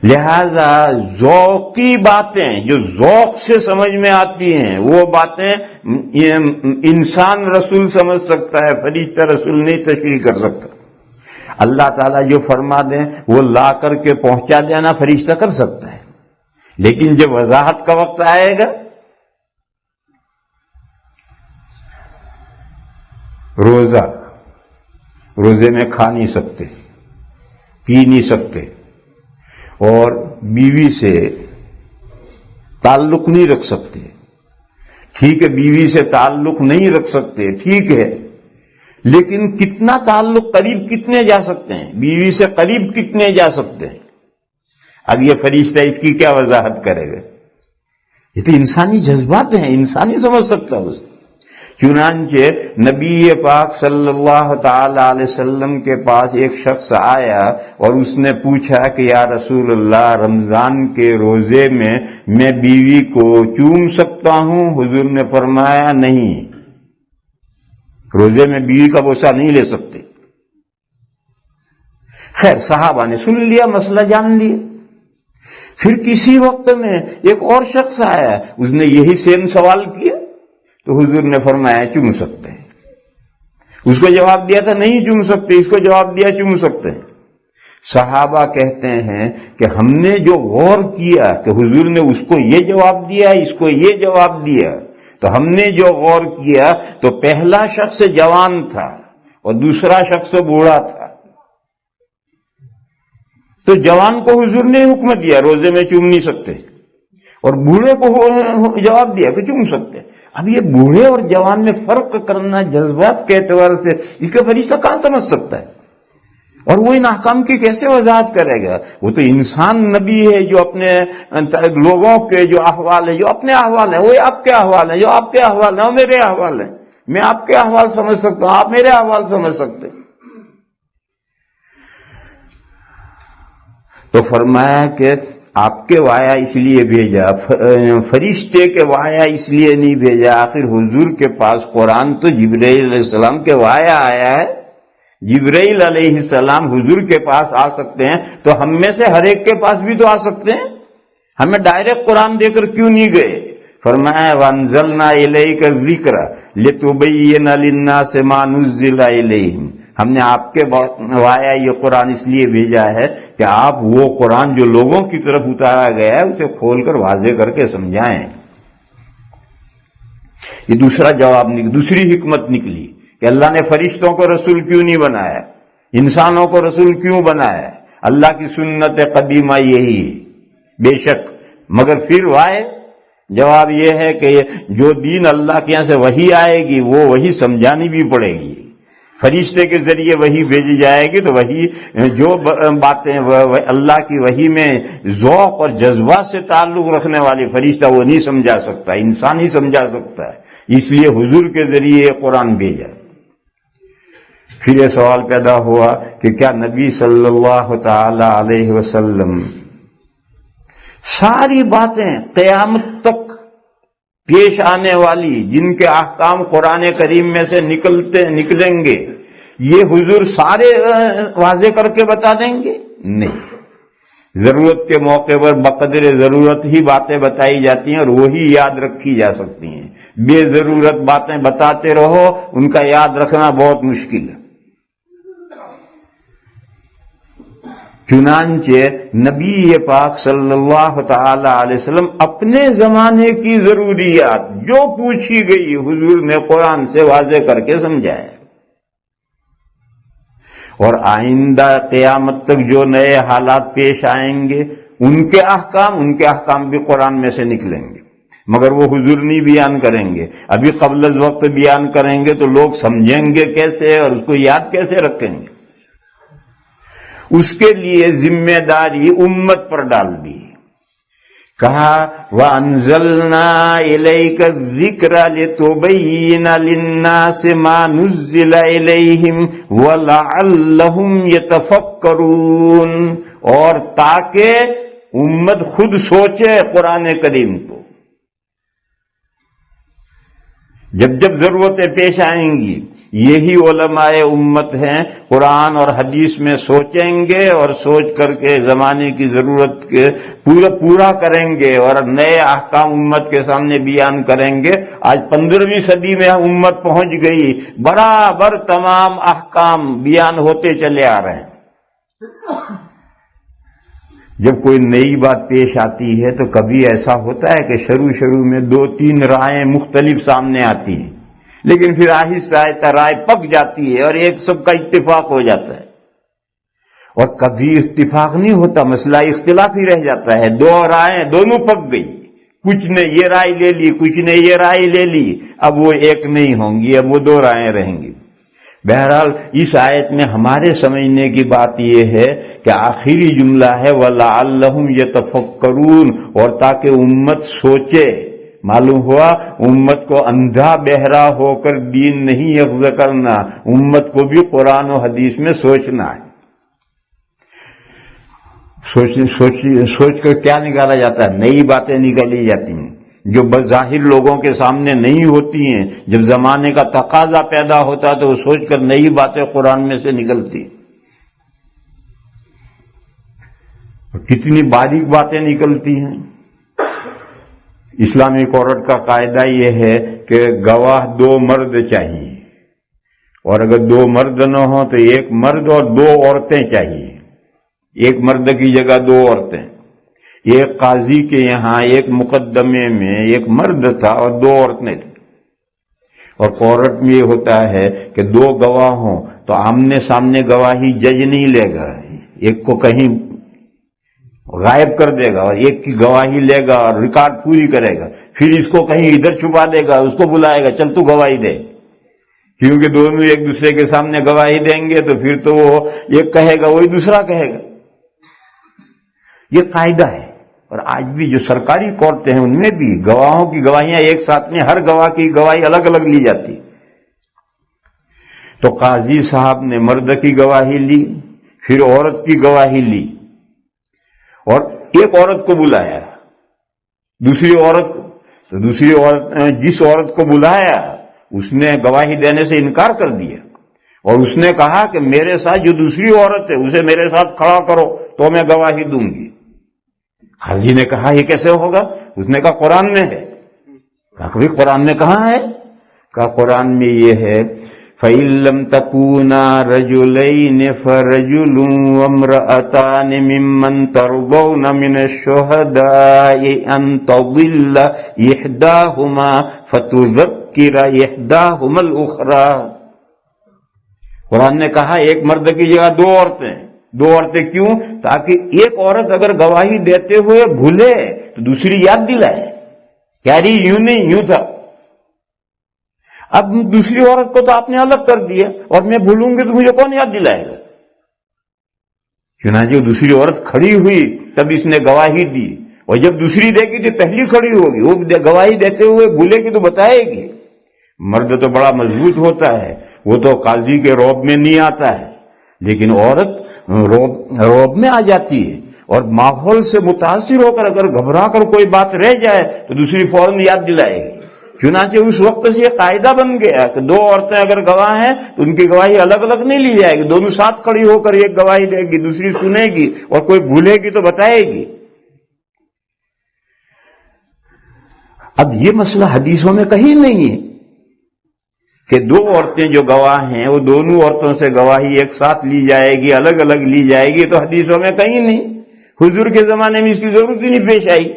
لہذا ذوقی باتیں جو ذوق سے سمجھ میں آتی ہیں وہ باتیں انسان رسول سمجھ سکتا ہے، فرشتہ رسول نہیں تشریح کر سکتا. اللہ تعالیٰ جو فرما دیں وہ لا کر کے پہنچا دینا فرشتہ کر سکتا ہے، لیکن جب وضاحت کا وقت آئے گا، روزے میں کھا نہیں سکتے، پی نہیں سکتے اور بیوی سے تعلق نہیں رکھ سکتے. ٹھیک ہے بیوی سے تعلق نہیں رکھ سکتے، ٹھیک ہے، لیکن کتنا تعلق، قریب کتنے جا سکتے ہیں، بیوی سے قریب کتنے جا سکتے ہیں؟ اب یہ فرشتہ اس کی کیا وضاحت کرے گا؟ یہ تو انسانی جذبات ہیں، انسان ہی سمجھ سکتا ہے اسے. چنانچہ نبی پاک صلی اللہ تعالی علیہ وسلم کے پاس ایک شخص آیا اور اس نے پوچھا کہ یا رسول اللہ، رمضان کے روزے میں بیوی کو چوم سکتا ہوں؟ حضور نے فرمایا نہیں، روزے میں بیوی کا بوسہ نہیں لے سکتے. خیر صحابہ نے سن لیا، مسئلہ جان لیا. پھر کسی وقت میں ایک اور شخص آیا، اس نے یہی سیم سوال کیا تو حضور نے فرمایا چوم سکتے ہیں. اس کو جواب دیا تھا نہیں چوم سکتے، اس کو جواب دیا چوم سکتے ہیں. صحابہ کہتے ہیں کہ ہم نے جو غور کیا کہ حضور نے اس کو یہ جواب دیا، اس کو یہ جواب دیا، تو ہم نے جو غور کیا تو پہلا شخص جوان تھا اور دوسرا شخص بوڑھا تھا. تو جوان کو حضور نے حکم دیا روزے میں چوم نہیں سکتے، اور بوڑھے کو جواب دیا کہ چوم سکتے. اب یہ بوڑھے اور جوان میں فرق کرنا جذبات کے اعتبار سے اس کا فرشتہ کہاں سمجھ سکتا ہے؟ اور وہ ان احکام کی کیسے وضاحت کرے گا؟ وہ تو انسان نبی ہے جو اپنے لوگوں کے جو احوال ہے، جو اپنے احوال ہیں، وہ آپ کے احوال ہیں، جو آپ کے احوال ہیں وہ میرے احوال ہیں. میں آپ کے احوال سمجھ سکتا ہوں، آپ میرے احوال سمجھ سکتے. تو فرمایا کہ آپ کے وایا اس لیے بھیجا، فرشتے کے وایا اس لیے نہیں بھیجا. آخر حضور کے پاس قرآن تو جبرائیل علیہ السلام کے وایا آیا ہے. جبرائیل علیہ السلام حضور کے پاس آ سکتے ہیں تو ہم میں سے ہر ایک کے پاس بھی تو آ سکتے ہیں. ہمیں ڈائریکٹ قرآن دے کر کیوں نہیں گئے؟ فرمایا وَأَنزَلْنَا إِلَيْكَ الذِّكْرَ لِتُبَيِّنَ لِلنَّاسِ مَا نُزِّلَ إِلَيْهِمْ. ہم نے آپ کے وایا یہ قرآن اس لیے بھیجا ہے کہ آپ وہ قرآن جو لوگوں کی طرف اتارا گیا ہے اسے کھول کر واضح کر کے سمجھائیں. یہ دوسرا جواب دوسری حکمت نکلی کہ اللہ نے فرشتوں کو رسول کیوں نہیں بنایا، انسانوں کو رسول کیوں بنایا؟ اللہ کی سنت قدیمہ یہی ہے بے شک، مگر پھر وائے جواب یہ ہے کہ جو دین اللہ کے یہاں سے وحی آئے گی وہ وہی سمجھانی بھی پڑے گی. فرشتے کے ذریعے وحی بھیجی جائے گی تو وہی جو باتیں اللہ کی وحی میں ذوق اور جذبات سے تعلق رکھنے والی فرشتہ وہ نہیں سمجھا سکتا، انسان ہی سمجھا سکتا ہے. اس لیے حضور کے ذریعے قرآن بھیجا. پھر یہ سوال پیدا ہوا کہ کیا نبی صلی اللہ تعالی علیہ وسلم ساری باتیں قیامت تک پیش آنے والی جن کے احکام قرآن کریم میں سے نکلیں گے یہ حضور سارے واضح کر کے بتا دیں گے؟ نہیں. ضرورت کے موقع پر بقدر ضرورت ہی باتیں بتائی جاتی ہیں اور وہی یاد رکھی جا سکتی ہیں. بے ضرورت باتیں بتاتے رہو ان کا یاد رکھنا بہت مشکل ہے. چنانچہ نبی پاک صلی اللہ تعالی علیہ وسلم اپنے زمانے کی ضروریات جو پوچھی گئی حضور نے قرآن سے واضح کر کے سمجھایا، اور آئندہ قیامت تک جو نئے حالات پیش آئیں گے ان کے احکام بھی قرآن میں سے نکلیں گے، مگر وہ حضور نہیں بیان کریں گے، ابھی قبل از وقت بیان کریں گے تو لوگ سمجھیں گے کیسے اور اس کو یاد کیسے رکھیں گے؟ اس کے لیے ذمہ داری امت پر ڈال دی، کہا وَأَنزَلْنَا إِلَيْكَ الذِّكْرَ لِتُبَيِّنَ لِلنَّاسِ مَا نُزِّلَ إِلَيْهِمْ وَلَعَلَّهُمْ يَتَفَكَّرُونَ، اور تاکہ امت خود سوچے قرآن کریم کو، جب جب ضرورتیں پیش آئیں گی یہی علماء امت ہیں، قرآن اور حدیث میں سوچیں گے اور سوچ کر کے زمانے کی ضرورت کے پورا کریں گے اور نئے احکام امت کے سامنے بیان کریں گے۔ آج 15ویں صدی میں امت پہنچ گئی، برابر تمام احکام بیان ہوتے چلے آ رہے ہیں۔ جب کوئی نئی بات پیش آتی ہے تو کبھی ایسا ہوتا ہے کہ شروع میں 2-3 رائے مختلف سامنے آتی ہیں، لیکن پھر آہستہ آہستہ رائے پک جاتی ہے اور ایک سب کا اتفاق ہو جاتا ہے، اور کبھی اتفاق نہیں ہوتا، مسئلہ اختلاف ہی رہ جاتا ہے، 2 رائے دونوں پک گئی، کچھ نے یہ رائے لے لی کچھ نے یہ رائے لے لی، اب وہ ایک نہیں ہوں گی، اب وہ 2 رائے رہیں گی۔ بہرحال اس آیت میں ہمارے سمجھنے کی بات یہ ہے کہ آخری جملہ ہے وَلَعَلَّهُمْ يَتَفَكَّرُونَ، اور تاکہ امت سوچے۔ معلوم ہوا امت کو اندھا بہرا ہو کر دین نہیں اخذ کرنا، امت کو بھی قرآن و حدیث میں سوچنا ہے۔ سوچ کر کیا نکالا جاتا ہے؟ نئی باتیں نکالی جاتی ہیں جو بظاہر لوگوں کے سامنے نہیں ہوتی ہیں، جب زمانے کا تقاضا پیدا ہوتا ہے تو وہ سوچ کر نئی باتیں قرآن میں سے نکلتی، کتنی باریک باتیں نکلتی ہیں۔ اسلامی کورٹ کا قاعدہ یہ ہے کہ گواہ 2 مرد چاہیے، اور اگر 2 مرد نہ ہوں تو 1 مرد اور 2 عورتیں چاہیے، 1 مرد کی جگہ 2 عورتیں۔ ایک قاضی کے یہاں ایک مقدمے میں 1 مرد تھا اور 2 عورتیں تھیں، اور کورٹ میں یہ ہوتا ہے کہ 2 گواہ ہوں تو آمنے سامنے گواہی جج نہیں لے گا، ایک کو کہیں غائب کر دے گا اور ایک کی گواہی لے گا اور ریکارڈ پوری کرے گا، پھر اس کو کہیں ادھر چھپا دے گا، اس کو بلائے گا چل تو گواہی دے، کیونکہ دونوں ایک دوسرے کے سامنے گواہی دیں گے تو پھر تو وہ ایک کہے گا وہی دوسرا کہے گا۔ یہ قاعدہ ہے، اور آج بھی جو سرکاری کورٹیں ہیں ان میں بھی گواہوں کی گواہیاں ایک ساتھ میں، ہر گواہ کی گواہی الگ الگ لی جاتی۔ تو قاضی صاحب نے مرد کی گواہی لی، پھر عورت کی گواہی لی، اور ایک عورت کو بلایا، دوسری عورت کو، تو دوسری عورت جس عورت کو بلایا اس نے گواہی دینے سے انکار کر دیا، اور اس نے کہا کہ میرے ساتھ جو دوسری عورت ہے اسے میرے ساتھ کھڑا کرو تو میں گواہی دوں گی۔ قاضی نے کہا یہ کیسے ہوگا؟ اس نے کہا قرآن میں ہے۔ کہا کہ قرآن میں کہاں ہے؟ کہا قرآن میں یہ ہے فَإِن لَّمْ تَكُونَا رَجُلَيْنِ فَرَجُلٌ وَامْرَأَتَانِ مِمَّن تَرْضَوْنَ مِنَ الشُّهَدَاءِ أَن تَضِلَّ إِحْدَاهُمَا فَتُذَكِّرَ إِحْدَاهُمَا الْأُخْرَىٰ۔ قرآن نے کہا ایک مرد کی جگہ 2 عورتیں، 2 عورتیں کیوں؟ تاکہ ایک عورت اگر گواہی دیتے ہوئے بھولے تو دوسری یاد دلائے، یار یوں نہیں یوں تھا۔ اب دوسری عورت کو تو آپ نے الگ کر دیا، اور میں بھولوں گی تو مجھے کون یاد دلائے گا؟ چنانچہ دوسری عورت کھڑی ہوئی تب اس نے گواہی دی، اور جب دوسری دے گی تو پہلی کھڑی ہوگی، وہ گواہی دیتے ہوئے بھولے گی تو بتائے گی۔ مرد تو بڑا مضبوط ہوتا ہے، وہ تو قاضی کے رعب میں نہیں آتا ہے، لیکن عورت رعب میں آ جاتی ہے، اور ماحول سے متاثر ہو کر اگر گھبرا کر کوئی بات رہ جائے تو دوسری فوراً یاد دلائے گی۔ چنانچہ اس وقت سے یہ قاعدہ بن گیا کہ 2 عورتیں اگر گواہ ہیں تو ان کی گواہی الگ الگ نہیں لی جائے گی، دونوں ساتھ کھڑی ہو کر ایک گواہی دے گی، دوسری سنے گی، اور کوئی بھولے گی تو بتائے گی۔ اب یہ مسئلہ حدیثوں میں کہیں نہیں ہے، کہ دو عورتیں جو گواہ ہیں وہ دونوں عورتوں سے گواہی ایک ساتھ لی جائے گی، الگ الگ لی جائے گی، تو حدیثوں میں کہیں نہیں، حضور کے زمانے میں اس کی ضرورت ہی نہیں پیش آئی،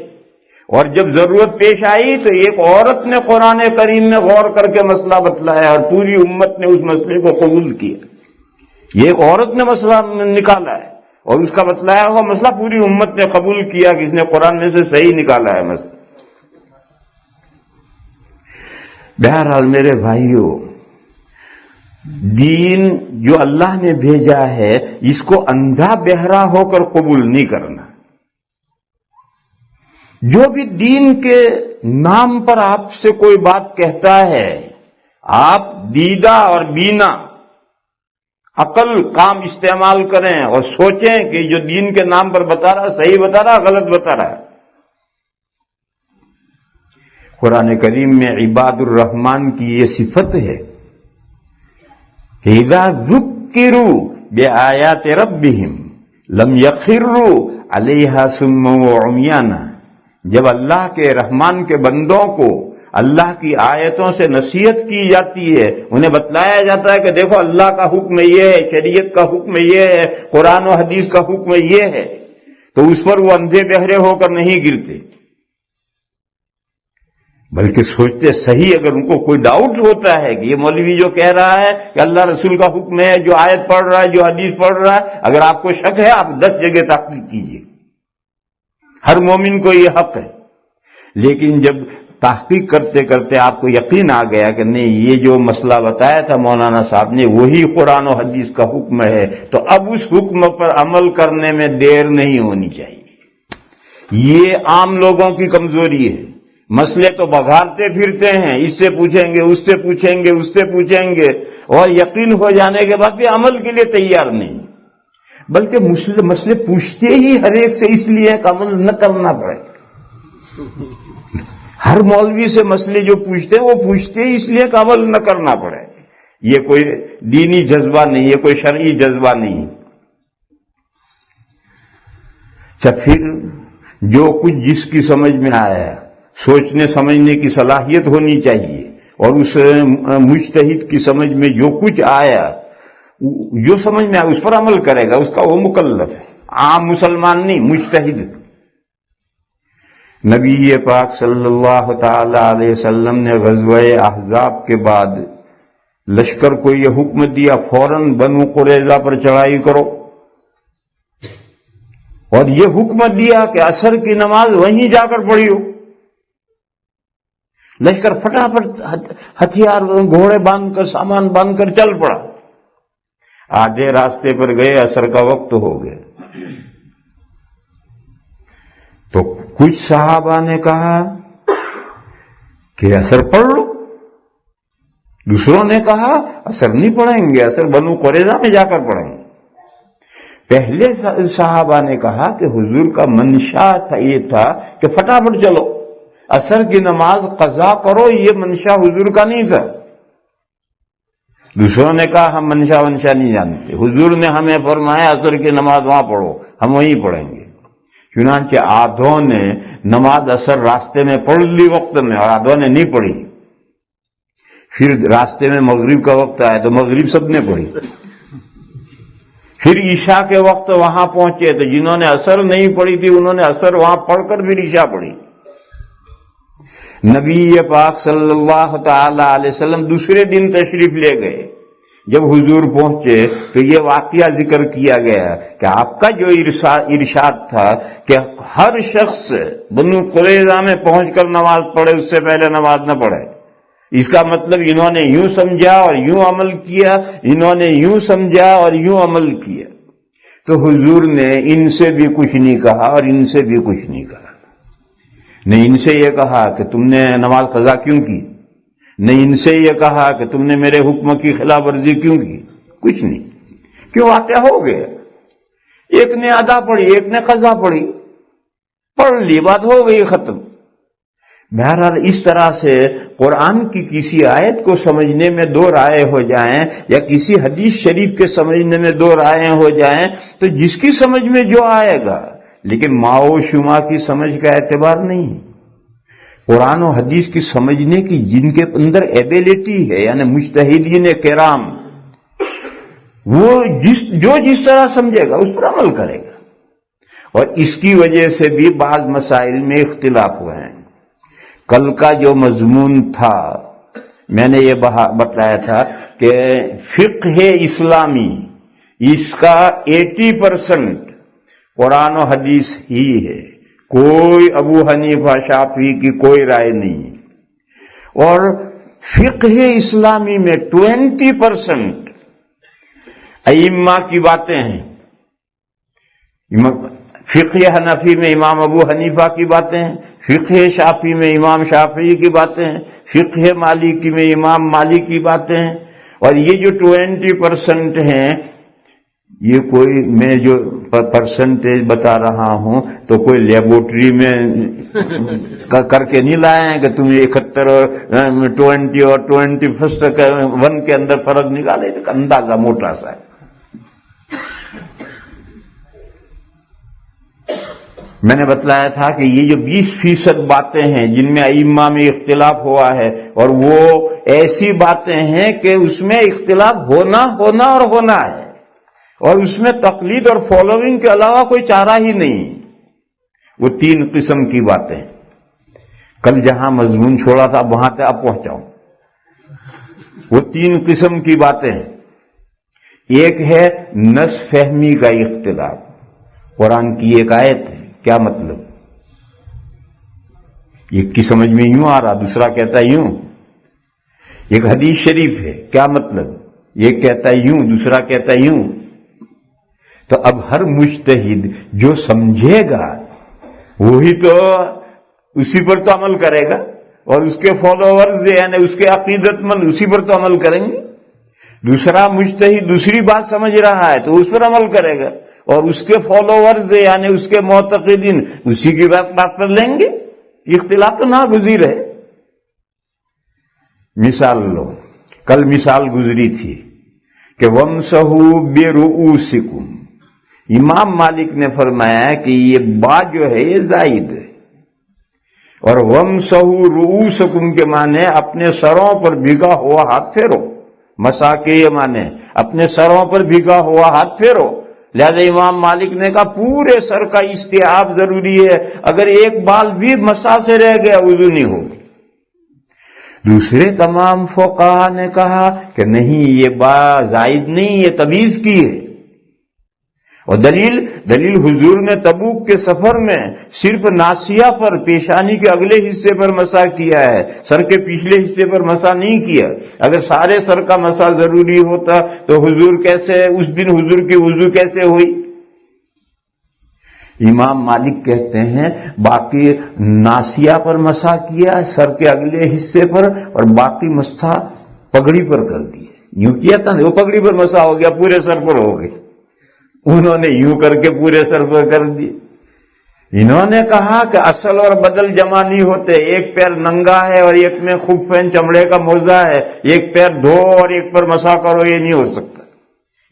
اور جب ضرورت پیش آئی تو ایک عورت نے قرآن کریم میں غور کر کے مسئلہ بتلایا اور پوری امت نے اس مسئلے کو قبول کیا. یہ ایک عورت نے مسئلہ نکالا ہے اور اس کا بتلایا ہوا مسئلہ پوری امت نے قبول کیا کہ اس نے قرآن میں سے صحیح نکالا ہے مسئلہ. بہرحال میرے بھائیوں، دین جو اللہ نے بھیجا ہے اس کو اندھا بہرا ہو کر قبول نہیں کرنا. جو بھی دین کے نام پر آپ سے کوئی بات کہتا ہے، آپ دیدہ اور بینا عقل کام استعمال کریں اور سوچیں کہ جو دین کے نام پر بتا رہا صحیح بتا رہا غلط بتا رہا ہے. قرآن کریم میں عباد الرحمن کی یہ صفت ہے کہ اذا ذکروا بآیات ربہم لم یخروا علیہا صما وعمیانا. جب اللہ کے رحمان کے بندوں کو اللہ کی آیتوں سے نصیحت کی جاتی ہے، انہیں بتلایا جاتا ہے کہ دیکھو اللہ کا حکم یہ ہے، شریعت کا حکم یہ ہے، قرآن و حدیث کا حکم یہ ہے، تو اس پر وہ اندھے بہرے ہو کر نہیں گرتے، بلکہ سوچتے صحیح. اگر ان کو کوئی ڈاؤٹ ہوتا ہے کہ یہ مولوی جو کہہ رہا ہے کہ اللہ رسول کا حکم ہے، جو آیت پڑھ رہا ہے، جو حدیث پڑھ رہا ہے، اگر آپ کو شک ہے آپ 10 جگہ تحقیق کیجیے. ہر مومن کو یہ حق ہے. لیکن جب تحقیق کرتے کرتے آپ کو یقین آ گیا کہ نہیں یہ جو مسئلہ بتایا تھا مولانا صاحب نے وہی قرآن و حدیث کا حکم ہے، تو اب اس حکم پر عمل کرنے میں دیر نہیں ہونی چاہیے. یہ عام لوگوں کی کمزوری ہے. مسئلے تو بگھارتے پھرتے ہیں، اس سے پوچھیں گے، اس سے پوچھیں گے، اس سے پوچھیں گے، اور یقین ہو جانے کے بعد بھی عمل کے لیے تیار نہیں. بلکہ مسئلے پوچھتے ہی ہر ایک سے اس لیے کہ عمل نہ کرنا پڑے. ہر مولوی سے مسئلے جو پوچھتے ہیں وہ پوچھتے ہی اس لیے کہ عمل نہ کرنا پڑے. یہ کوئی دینی جذبہ نہیں، یہ کوئی شرعی جذبہ نہیں. پھر جو کچھ جس کی سمجھ میں آیا، سوچنے سمجھنے کی صلاحیت ہونی چاہیے، اور اس مجتہد کی سمجھ میں جو کچھ آیا، جو سمجھ میں آیا اس پر عمل کرے گا، اس کا وہ مکلف ہے. عام مسلمان نہیں، مجتہد. نبی پاک صلی اللہ تعالی علیہ وسلم نے غزوہ احزاب کے بعد لشکر کو یہ حکم دیا فوراً بنو قریظہ پر چڑھائی کرو، اور یہ حکم دیا کہ عصر کی نماز وہیں جا کر پڑھیو. لشکر فٹافٹ ہتھیار گھوڑے باندھ کر سامان باندھ کر چل پڑا. آدھے راستے پر گئے، عصر کا وقت ہو گیا. تو کچھ صحابہ نے کہا کہ عصر پڑھ لو، دوسروں نے کہا عصر نہیں پڑھیں گے، عصر بنو قریظہ میں جا کر پڑھیں گے. پہلے صحابہ نے کہا کہ حضور کا منشا تھا، یہ تھا کہ فٹافٹ چلو عصر کی نماز قضا کرو، یہ منشا حضور کا نہیں تھا. دوسروں نے کہا ہم منشا نہیں جانتے، حضور نے ہمیں فرمایا عصر کی نماز وہاں پڑھو، ہم وہیں پڑھیں گے. چنانچہ آدھوں نے نماز عصر راستے میں پڑھ لی وقت میں، اور آدھوں نے نہیں پڑھی. پھر راستے میں مغرب کا وقت آیا تو مغرب سب نے پڑھی. پھر عشاء کے وقت وہاں پہنچے تو جنہوں نے عصر نہیں پڑھی تھی انہوں نے عصر وہاں پڑھ کر پھر عشاء پڑھی. نبی پاک صلی اللہ تعالی علیہ وسلم دوسرے دن تشریف لے گئے. جب حضور پہنچے تو یہ واقعہ ذکر کیا گیا کہ آپ کا جو ارشاد تھا کہ ہر شخص بنو قریظہ میں پہنچ کر نماز پڑھے، اس سے پہلے نماز نہ پڑھے. اس کا مطلب انہوں نے یوں سمجھا اور یوں عمل کیا، انہوں نے یوں سمجھا اور یوں عمل کیا. تو حضور نے ان سے بھی کچھ نہیں کہا اور ان سے بھی کچھ نہیں کہا. نہیں ان سے یہ کہا کہ تم نے نماز قضا کیوں کی، نہیں ان سے یہ کہا کہ تم نے میرے حکم کی خلاف ورزی کیوں کی، کچھ نہیں. کیوں واقعہ ہو گیا. ایک نے ادا پڑھی، ایک نے قضا پڑھی، پڑھ لی، بات ہو گئی، ختم. بہرحال اس طرح سے قرآن کی کسی آیت کو سمجھنے میں دو رائے ہو جائیں یا کسی حدیث شریف کے سمجھنے میں دو رائے ہو جائیں تو جس کی سمجھ میں جو آئے گا، لیکن ماؤ شما کی سمجھ کا اعتبار نہیں. قرآن و حدیث کی سمجھنے کی جن کے اندر ایبیلٹی ہے، یعنی مجتہدین کرام، وہ جو جس طرح سمجھے گا اس پر عمل کرے گا. اور اس کی وجہ سے بھی بعض مسائل میں اختلاف ہوئے ہیں. کل کا جو مضمون تھا میں نے یہ بتلایا تھا کہ فقہ اسلامی اس کا 80% قرآن و حدیث ہی ہے، کوئی ابو حنیفہ شافعی کی کوئی رائے نہیں. اور فقہ اسلامی میں 20% ائمہ کی باتیں ہیں. فقہ حنفی میں امام ابو حنیفہ کی باتیں ہیں، فقہ شافعی میں امام شافعی کی باتیں ہیں، فقہ مالکی میں امام مالک کی باتیں ہیں. اور یہ جو 20% ہیں، یہ کوئی میں جو پرسنٹیج بتا رہا ہوں تو کوئی لیبورٹری میں کر کے نہیں لائے ہیں کہ تم 71 اور 20 اور 21 کے اندر فرق نکالے. اندازہ موٹا سا ہے. میں نے بتلایا تھا کہ یہ جو 20% باتیں ہیں جن میں ائمہ میں اختلاف ہوا ہے، اور وہ ایسی باتیں ہیں کہ اس میں اختلاف ہونا اور ہونا ہے، اور اس میں تقلید اور فالوئنگ کے علاوہ کوئی چارہ ہی نہیں. وہ 3 قسم کی باتیں. کل جہاں مضمون چھوڑا تھا وہاں تک اب پہنچاؤں. وہ 3 قسم کی باتیں. ایک ہے نس فہمی کا اختلاف. قرآن کی ایک آیت ہے، کیا مطلب؟ ایک کی سمجھ میں یوں آ رہا، دوسرا کہتا ہے یوں. ایک حدیث شریف ہے، کیا مطلب؟ ایک کہتا ہے یوں، دوسرا کہتا ہے یوں. تو اب ہر مجتہد جو سمجھے گا وہی تو اسی پر تو عمل کرے گا، اور اس کے فالوورز یعنی اس کے عقیدت مند اسی پر تو عمل کریں گے. دوسرا مجتہد دوسری بات سمجھ رہا ہے تو اس پر عمل کرے گا، اور اس کے فالوورز یعنی اس کے معتقدین اسی کی بات پر لیں گے. اختلاف تو ناگزیر ہے. مثال لو، کل مثال گزری تھی کہ وَامْسَحُوا بِرُؤُوسِكُمْ. امام مالک نے فرمایا کہ یہ بات جو ہے یہ زائد ہے، اور وَامْسَحُوا رُؤُوسَكُمْ کے معنی اپنے سروں پر بھیگا ہوا ہاتھ پھیرو. مسا کے یہ معنی اپنے سروں پر بھیگا ہوا ہاتھ پھیرو. لہذا امام مالک نے کہا پورے سر کا استیعاب ضروری ہے، اگر ایک بال بھی مسا سے رہ گیا وضو نہیں ہوگی. دوسرے تمام فقہا نے کہا کہ نہیں، یہ بات زائد نہیں، یہ تمیز کی ہے. اور دلیل حضور نے تبوک کے سفر میں صرف ناسیہ پر، پیشانی کے اگلے حصے پر مسح کیا ہے، سر کے پچھلے حصے پر مسح نہیں کیا. اگر سارے سر کا مسح ضروری ہوتا تو حضور کیسے، اس دن حضور کی وضو کیسے ہوئی؟ امام مالک کہتے ہیں باقی ناسیہ پر مسح کیا سر کے اگلے حصے پر، اور باقی مسح پگڑی پر کر دی. یوں کیا تھا وہ پگڑی پر مسح ہو گیا، پورے سر پر ہو گئے. انہوں نے یوں کر کے پورے سر پر کر دی. انہوں نے کہا کہ اصل اور بدل جمع نہیں ہوتے. ایک پیر ننگا ہے اور ایک میں خفین چمڑے کا موزہ ہے، ایک پیر دھو اور ایک پر مسح کرو، یہ نہیں ہو سکتا.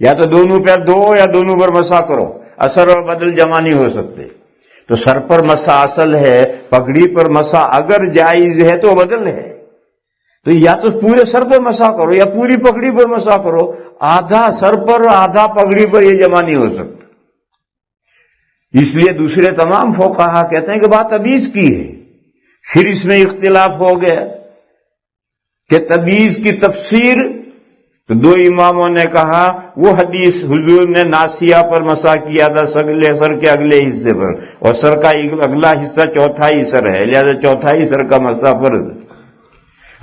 یا تو دونوں پیر دھو یا دونوں پر مسح کرو. اصل اور بدل جمع نہیں ہو سکتے. تو سر پر مسح اصل ہے، پگڑی پر مسح اگر جائز ہے تو بدل ہے. تو یا تو پورے سر پر مسح کرو یا پوری پگڑی پر مسح کرو. آدھا سر پر آدھا پگڑی پر یہ جمع نہیں ہو سکتا. اس لیے دوسرے تمام فقہا کہتے ہیں کہ بات تمیز کی ہے. پھر اس میں اختلاف ہو گیا کہ تمیز کی تفسیر. تو 2 اماموں نے کہا وہ حدیث حضور نے ناسیہ پر مسح کیا تھا سر کے اگلے حصے پر، اور سر کا اگلا حصہ چوتھائی سر ہے، لہذا چوتھائی سر کا مسح فرض.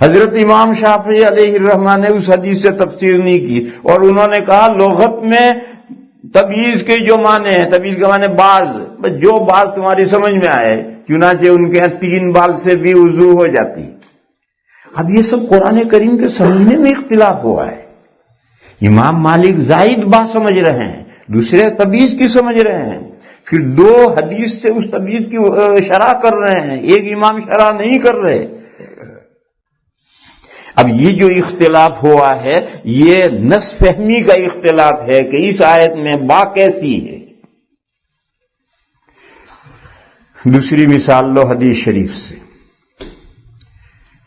حضرت امام شافعی علیہ الرحمہ نے اس حدیث سے تفسیر نہیں کی، اور انہوں نے کہا لغت میں تمیز کے جو معنی ہیں، تمیز کے معنی بعض، جو بعض تمہاری سمجھ میں آئے، چنانچہ ان کے یہاں 3 بال سے بھی وضو ہو جاتی. اب یہ سب قرآن کریم کے سمجھنے میں اختلاف ہوا ہے. امام مالک زائد بات سمجھ رہے ہیں، دوسرے تمیز کی سمجھ رہے ہیں. پھر 2 حدیث سے اس تمیز کی شرح کر رہے ہیں، ایک امام شرح نہیں کر رہے. اب یہ جو اختلاف ہوا ہے یہ نس فہمی کا اختلاف ہے کہ اس آیت میں با کیسی ہے. دوسری مثال لو حدیث شریف سے.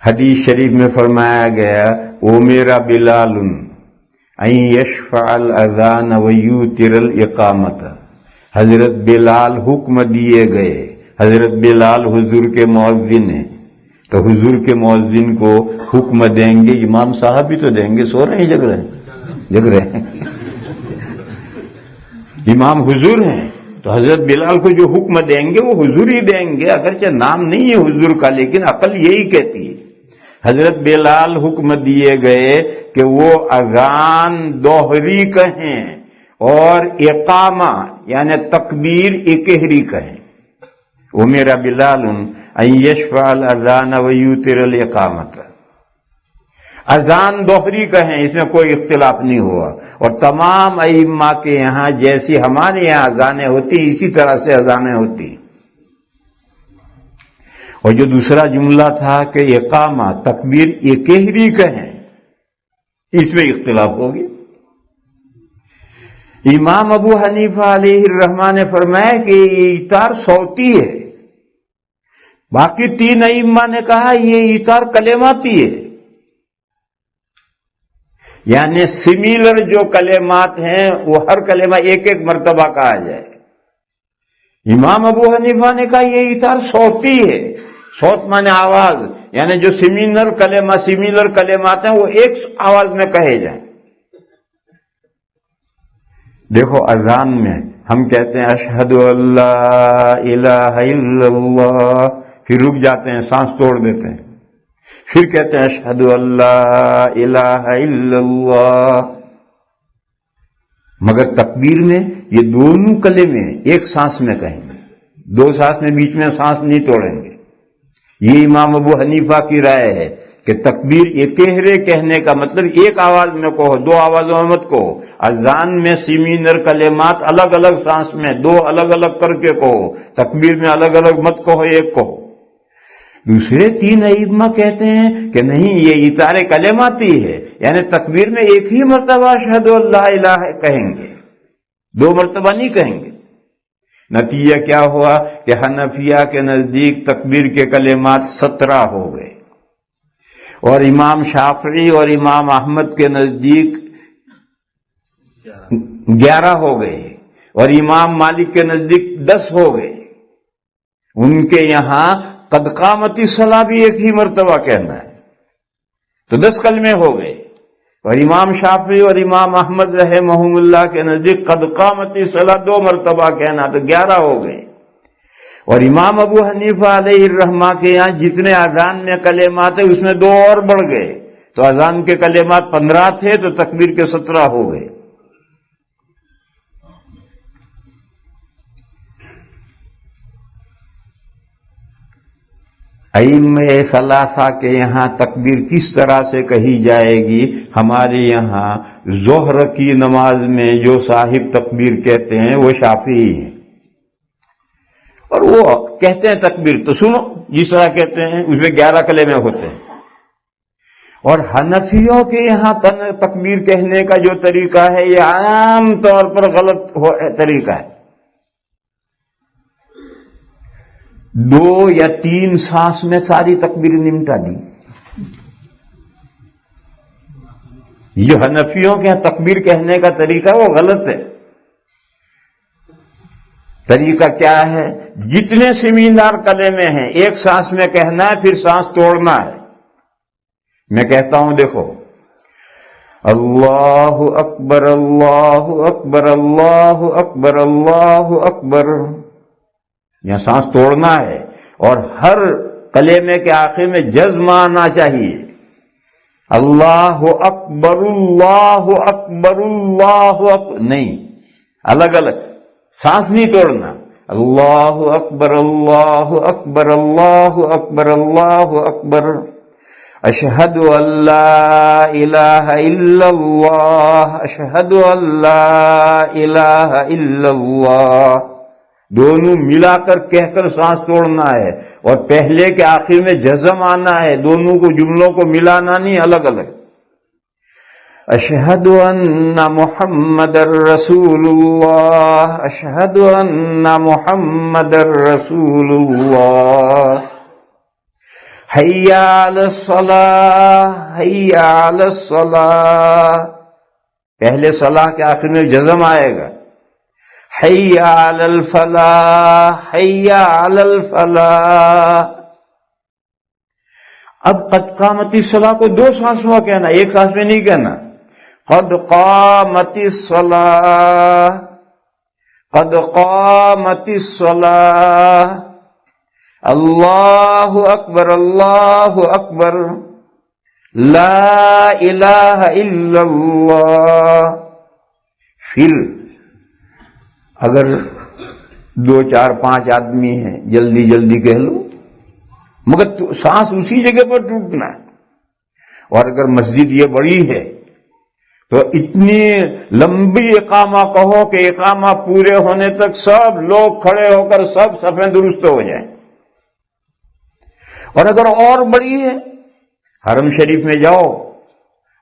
حدیث شریف میں فرمایا گیا او میرا بلال ان یشفع الاذان ویوتر الاقامت، حضرت بلال حکم دیے گئے، حضرت بلال حضور کے مؤذن ہیں، تو حضور کے مؤذن کو حکم دیں گے، امام صاحب بھی تو دیں گے، سو رہے ہیں جگ رہے ہیں امام حضور ہیں، تو حضرت بلال کو جو حکم دیں گے وہ حضور ہی دیں گے، اگرچہ نام نہیں ہے حضور کا، لیکن عقل یہی کہتی ہے۔ حضرت بلال حکم دیے گئے کہ وہ اذان دوہری کہیں اور اقامہ یعنی تکبیر اکہری کہیں۔ وہ میرا بلال ان یشفع الاذان ویوتر الاقامت، اذان دوہری کہیں، اس میں کوئی اختلاف نہیں ہوا، اور تمام ائمہ کے یہاں جیسی ہمارے یہاں اذانیں ہوتی اسی طرح سے اذانیں ہوتی۔ اور جو دوسرا جملہ تھا کہ اقامہ تکبیر اکہری کہیں، اس میں اختلاف ہوگی۔ امام ابو حنیفہ علیہ الرحمہ نے فرمایا کہ یہ ایتار صوتی ہے، باقی تین ائمہ نے کہا یہ ایتار کلماتی ہے، یعنی سمیلر جو کلمات ہیں وہ ہر کلمہ ایک ایک مرتبہ کہا جائے۔ امام ابو حنیفہ نے کہا یہ ایتار صوتی ہے، صوت مانے آواز، یعنی جو سمیلر کلمات ہیں وہ ایک آواز میں کہے جائیں۔ دیکھو اذان میں ہم کہتے ہیں اشہد ان لا الہ الا اللہ، پھر رک جاتے ہیں، سانس توڑ دیتے ہیں، پھر کہتے ہیں اشہد ان لا الہ الا اللہ۔ مگر تکبیر میں یہ دونوں کلمے ایک سانس میں کہیں گے، دو سانس میں بیچ میں سانس نہیں توڑیں گے۔ یہ امام ابو حنیفہ کی رائے ہے کہ تکبیر اکہرے کہنے کا مطلب ایک آواز میں کہو، دو آوازوں میں مت کہو۔ اذان میں سیمینر کلمات الگ الگ سانس میں دو الگ الگ کر کے کہو، تکبیر میں الگ الگ مت کہو، ایک کہو۔ دوسرے تین ائمہ کہتے ہیں کہ نہیں، یہ ایتار کلماتی ہے، یعنی تکبیر میں ایک ہی مرتبہ اشہد ان لا الہ کہیں گے، دو مرتبہ نہیں کہیں گے۔ نتیجہ کیا ہوا کہ حنفیہ کے نزدیک تکبیر کے کلمات 17 ہو گئے، اور امام شافعی اور امام احمد کے نزدیک 11 ہو گئے، اور امام مالک کے نزدیک 10 ہو گئے۔ ان کے یہاں قد قامت الصلاۃ بھی ایک ہی مرتبہ کہنا ہے، تو 10 کلمے ہو گئے، اور امام شافعی اور امام احمد رحمہم اللہ کے نزدیک قد قامت الصلاۃ 2 مرتبہ کہنا، تو 11 ہو گئے۔ اور امام ابو حنیفہ علیہ الرحمہ کے یہاں جتنے اذان میں کلمات ہیں اس میں 2 اور بڑھ گئے، تو اذان کے کلمات 15 تھے تو تکبیر کے 17 ہو گئے۔ ائمہ ثلاثہ کے یہاں تکبیر کس طرح سے کہی جائے گی؟ ہمارے یہاں ظہر کی نماز میں جو صاحب تکبیر کہتے ہیں وہ شافعی ہیں، اور وہ کہتے ہیں تکبیر تو سنو جس طرح کہتے ہیں، اس میں 11 کلمے ہوتے ہیں۔ اور حنفیوں کے یہاں تکبیر کہنے کا جو طریقہ ہے یہ عام طور پر غلط طریقہ ہے، 2 یا 3 سانس میں ساری تکبیر نمٹا دی۔ یہ حنفیوں کے یہاں تکبیر کہنے کا طریقہ وہ غلط ہے۔ طریقہ کیا ہے؟ جتنے سمیندار کلمے ہیں ایک سانس میں کہنا ہے، پھر سانس توڑنا ہے۔ میں کہتا ہوں دیکھو، اللہ اکبر اللہ اکبر اللہ اکبر اللہ اکبر، یہاں سانس توڑنا ہے، اور ہر کلمے کے آخر میں جزم آنا چاہیے، اللہ اکبر اللہ اکبر اللہ اکبر، نہیں الگ الگ، سانس نہیں توڑنا، اللہ اکبر اللہ اکبر اللہ اکبر اللہ اکبر، اشہد ان لا الہ الا اللہ اشہد ان لا الہ الا اللہ، دونوں ملا کر کہہ کر سانس توڑنا ہے، اور پہلے کے آخر میں جزم آنا ہے، دونوں کو جملوں کو ملانا نہیں، الگ الگ۔ اشہد ان محمد رسول اللہ اشہد ان محمد رسول اللہ، حی علی الصلاح، حی علی الصلاح، پہلے صلاح کے آخر میں جزم آئے گا. حی علی الفلاح، حی علی الفلاح. اب قد قامت الصلاح کو دو سانس میں کہنا، ایک سانس میں نہیں کہنا. قد قامت الصلاح، قد قامت الصلاح، اللہ اکبر اللہ اکبر، لا الہ الا اللہ. پھر اگر 2 4 5 آدمی ہیں جلدی جلدی کہہ لو، مگر سانس اسی جگہ پر ٹوٹنا ہے. اور اگر مسجد یہ بڑی ہے تو اتنی لمبی اقامہ کہو کہ اقامہ پورے ہونے تک سب لوگ کھڑے ہو کر سب صفیں درست ہو جائیں. اور اگر اور بڑی ہے، حرم شریف میں جاؤ،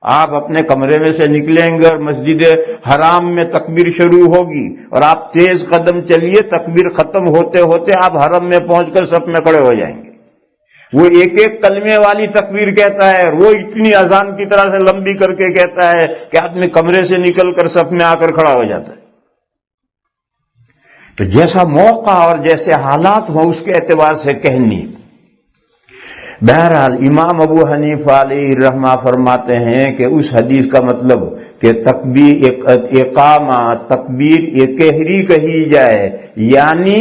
آپ اپنے کمرے میں سے نکلیں گے اور مسجد حرام میں تکبیر شروع ہوگی اور آپ تیز قدم چلیے، تکبیر ختم ہوتے ہوتے آپ حرم میں پہنچ کر صف میں کھڑے ہو جائیں گے. وہ ایک ایک کلمے والی تکبیر کہتا ہے، وہ اتنی اذان کی طرح سے لمبی کر کے کہتا ہے کہ آدمی کمرے سے نکل کر صف میں آ کر کھڑا ہو جاتا ہے. تو جیسا موقع اور جیسے حالات ہوں اس کے اعتبار سے کہنی. بہرحال امام ابو حنیفہ علیہ الرحمہ فرماتے ہیں کہ اس حدیث کا مطلب کہ تکبیر اقامہ تکبیر اکہری کہی جائے، یعنی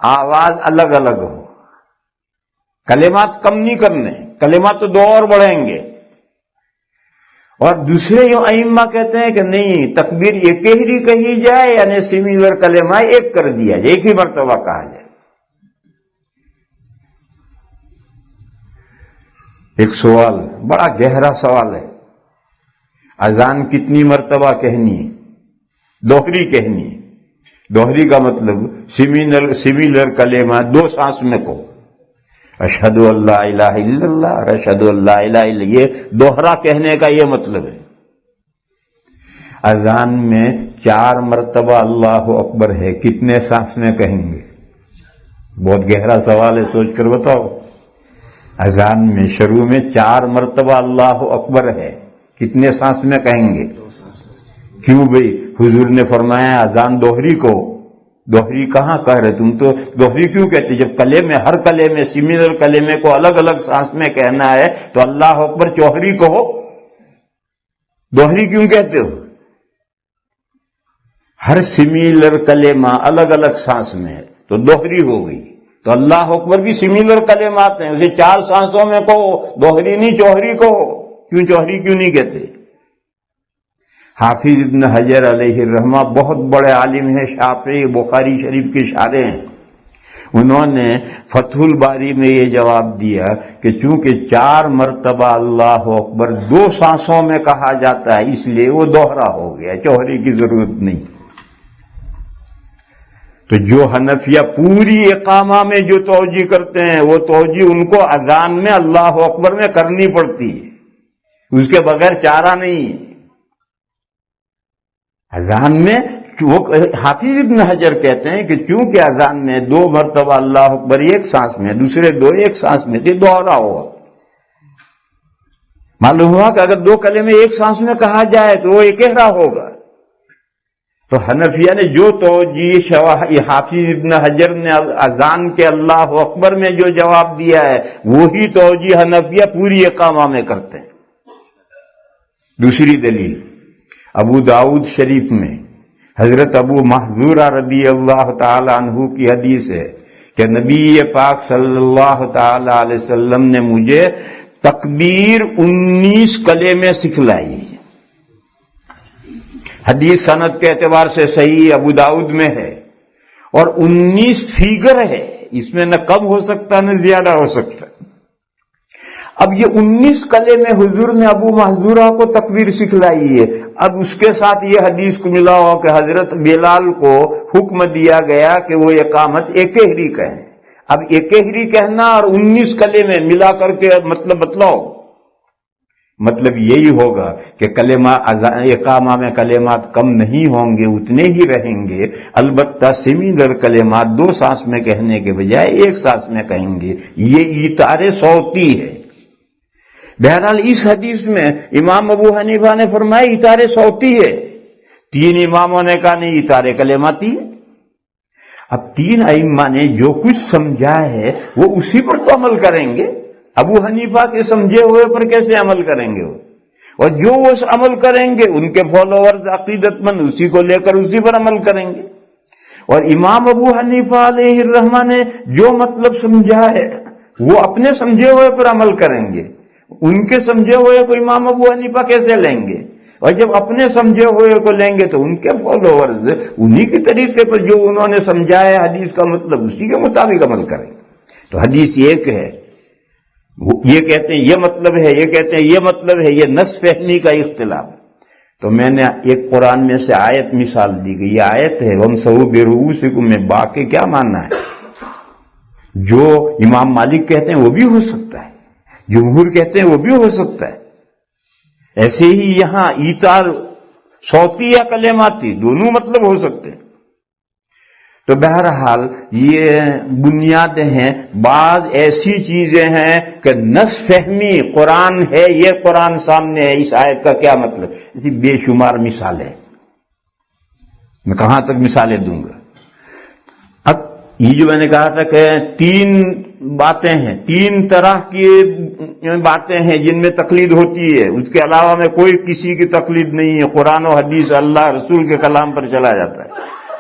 آواز الگ الگ ہو، کلمات کم نہیں کرنے، کلمات تو 2 اور بڑھیں گے. اور دوسرے جو ائمہ کہتے ہیں کہ نہیں، تکبیر اکہری کہی جائے یعنی سملر کلمہ ایک کر دیا جائے، ایک ہی مرتبہ کہا جائے. ایک سوال، بڑا گہرا سوال ہے، اذان کتنی مرتبہ کہنی ہے؟ دوہری کہنی ہے. دوہری کا مطلب سملر کلمہ 2 سانس میں کو، اشہد ان لا الہ الا اللہ اور اشہد ان لا الہ الا، یہ دوہرا کہنے کا یہ مطلب ہے. اذان میں 4 مرتبہ اللہ اکبر ہے، کتنے سانس میں کہیں گے؟ بہت گہرا سوال ہے، سوچ کر بتاؤ. اذان میں شروع میں 4 مرتبہ اللہ اکبر ہے، کتنے سانس میں کہیں گے؟ کیوں بھئی؟ حضور نے فرمایا اذان دوہری کو. دوہری کہاں کہہ رہے تم؟ تو دوہری کیوں کہتے؟ جب کلمے ہر کلمے سملر کلمے کو الگ الگ سانس میں کہنا ہے تو اللہ اکبر چوہری کہو، دوہری کیوں کہتے ہو؟ ہر سملر کلمہ الگ الگ سانس میں ہے تو دوہری ہو گئی. تو اللہ اکبر بھی سملر کلمات ہیں، اسے 4 سانسوں میں کہو، دوہری نہیں چوہری کہو. کیوں چوہری کیوں نہیں کہتے؟ حافظ ابن حجر علیہ الرحمہ بہت بڑے عالم ہیں، شافعی، بخاری شریف کے شارح ہیں. انہوں نے فتح الباری میں یہ جواب دیا کہ چونکہ 4 مرتبہ اللہ اکبر 2 سانسوں میں کہا جاتا ہے اس لیے وہ دوہرا ہو گیا، چوہری کی ضرورت نہیں. تو جو حنفیہ پوری اقامہ میں جو توجہ کرتے ہیں وہ توجہ ان کو اذان میں اللہ اکبر میں کرنی پڑتی ہے، اس کے بغیر چارہ نہیں ہے. اذان میں وہ حافظ ابن حجر کہتے ہیں کہ چونکہ اذان میں 2 مرتبہ اللہ اکبر ایک سانس میں، دوسرے 2 ایک سانس میں، یہ دوہرا ہوا. معلوم ہوا کہ اگر 2 کلمے ایک سانس میں کہا جائے تو وہ اکہرا ہوگا. تو حنفیہ نے جو توجہ حافظ ابن حجر نے اذان کے اللہ اکبر میں جو جواب دیا ہے وہی توجہ حنفیہ پوری اقامہ میں کرتے ہیں. دوسری دلیل ابو داؤد شریف میں حضرت ابو محذورہ رضی اللہ تعالی عنہ کی حدیث ہے کہ نبی پاک صلی اللہ تعالی علیہ وسلم نے مجھے تکبیر 19 کلمے سکھلائی. حدیث سند کے اعتبار سے صحیح ابو داؤد میں ہے اور 19 فیگر ہے، اس میں نہ کم ہو سکتا نہ زیادہ ہو سکتا. اب یہ 19 کلمے حضور نے ابو محذورہ کو تکبیر سکھلائی ہے. اب اس کے ساتھ یہ حدیث کو ملا ہو کہ حضرت بلال کو حکم دیا گیا کہ وہ اقامت اکہری کہیں. اب اکہری کہنا اور 19 کلمے ملا کر کے مطلب بتلاؤ. مطلب یہی ہوگا کہ کلمہ اقامہ میں کلمات کم نہیں ہوں گے، اتنے ہی رہیں گے، البتہ سمیلر کلمات 2 سانس میں کہنے کے بجائے 1 سانس میں کہیں گے۔ یہ ایتار صوتی ہے۔ بہرحال اس حدیث میں امام ابو حنیفہ نے فرمایا ایتار صوتی ہے، 3 اماموں نے کہا نہیں ایتار کلماتی ہے۔ اب 3 ائمہ نے جو کچھ سمجھا ہے وہ اسی پر تو عمل کریں گے۔ ابو حنیفہ کے سمجھے ہوئے پر کیسے عمل کریں گے وہ؟ اور جو وہ عمل کریں گے ان کے فالوورز عقیدت مند اسی کو لے کر اسی پر عمل کریں گے۔ اور امام ابو حنیفہ علیہ الرحمہ نے جو مطلب سمجھا ہے وہ اپنے سمجھے ہوئے پر عمل کریں گے، ان کے سمجھے ہوئے کو امام ابو حنیفہ کیسے لیں گے؟ اور جب اپنے سمجھے ہوئے کو لیں گے تو ان کے فالوورز انہی کے طریقے پر جو انہوں نے سمجھا ہے حدیث کا مطلب اسی کے مطابق عمل کریں گے۔ تو حدیث ایک ہے، یہ کہتے ہیں یہ مطلب ہے، یہ کہتے ہیں یہ مطلب ہے، یہ نص فہمی کا اختلاف۔ تو میں نے ایک قرآن میں سے آیت مثال دی گئی، یہ آیت ہے وَامْسَحُوا بِرُءُوسِكُم میں باقی کیا ماننا ہے؟ جو امام مالک کہتے ہیں وہ بھی ہو سکتا ہے، جمہور کہتے ہیں وہ بھی ہو سکتا ہے۔ ایسے ہی یہاں ایتار صوتی یا کلماتی دونوں مطلب ہو سکتے ہیں۔ تو بہرحال یہ بنیادیں ہیں۔ بعض ایسی چیزیں ہیں کہ نص فہمی قرآن ہے، یہ قرآن سامنے ہے، اس آیت کا کیا مطلب، ایسی بے شمار مثالیں، میں کہاں تک مثالیں دوں گا۔ اب یہ جو میں نے کہا تھا کہ 3 باتیں ہیں، 3 طرح کی باتیں ہیں جن میں تقلید ہوتی ہے، اس کے علاوہ میں کوئی کسی کی تقلید نہیں ہے، قرآن و حدیث اللہ رسول کے کلام پر چلا جاتا ہے۔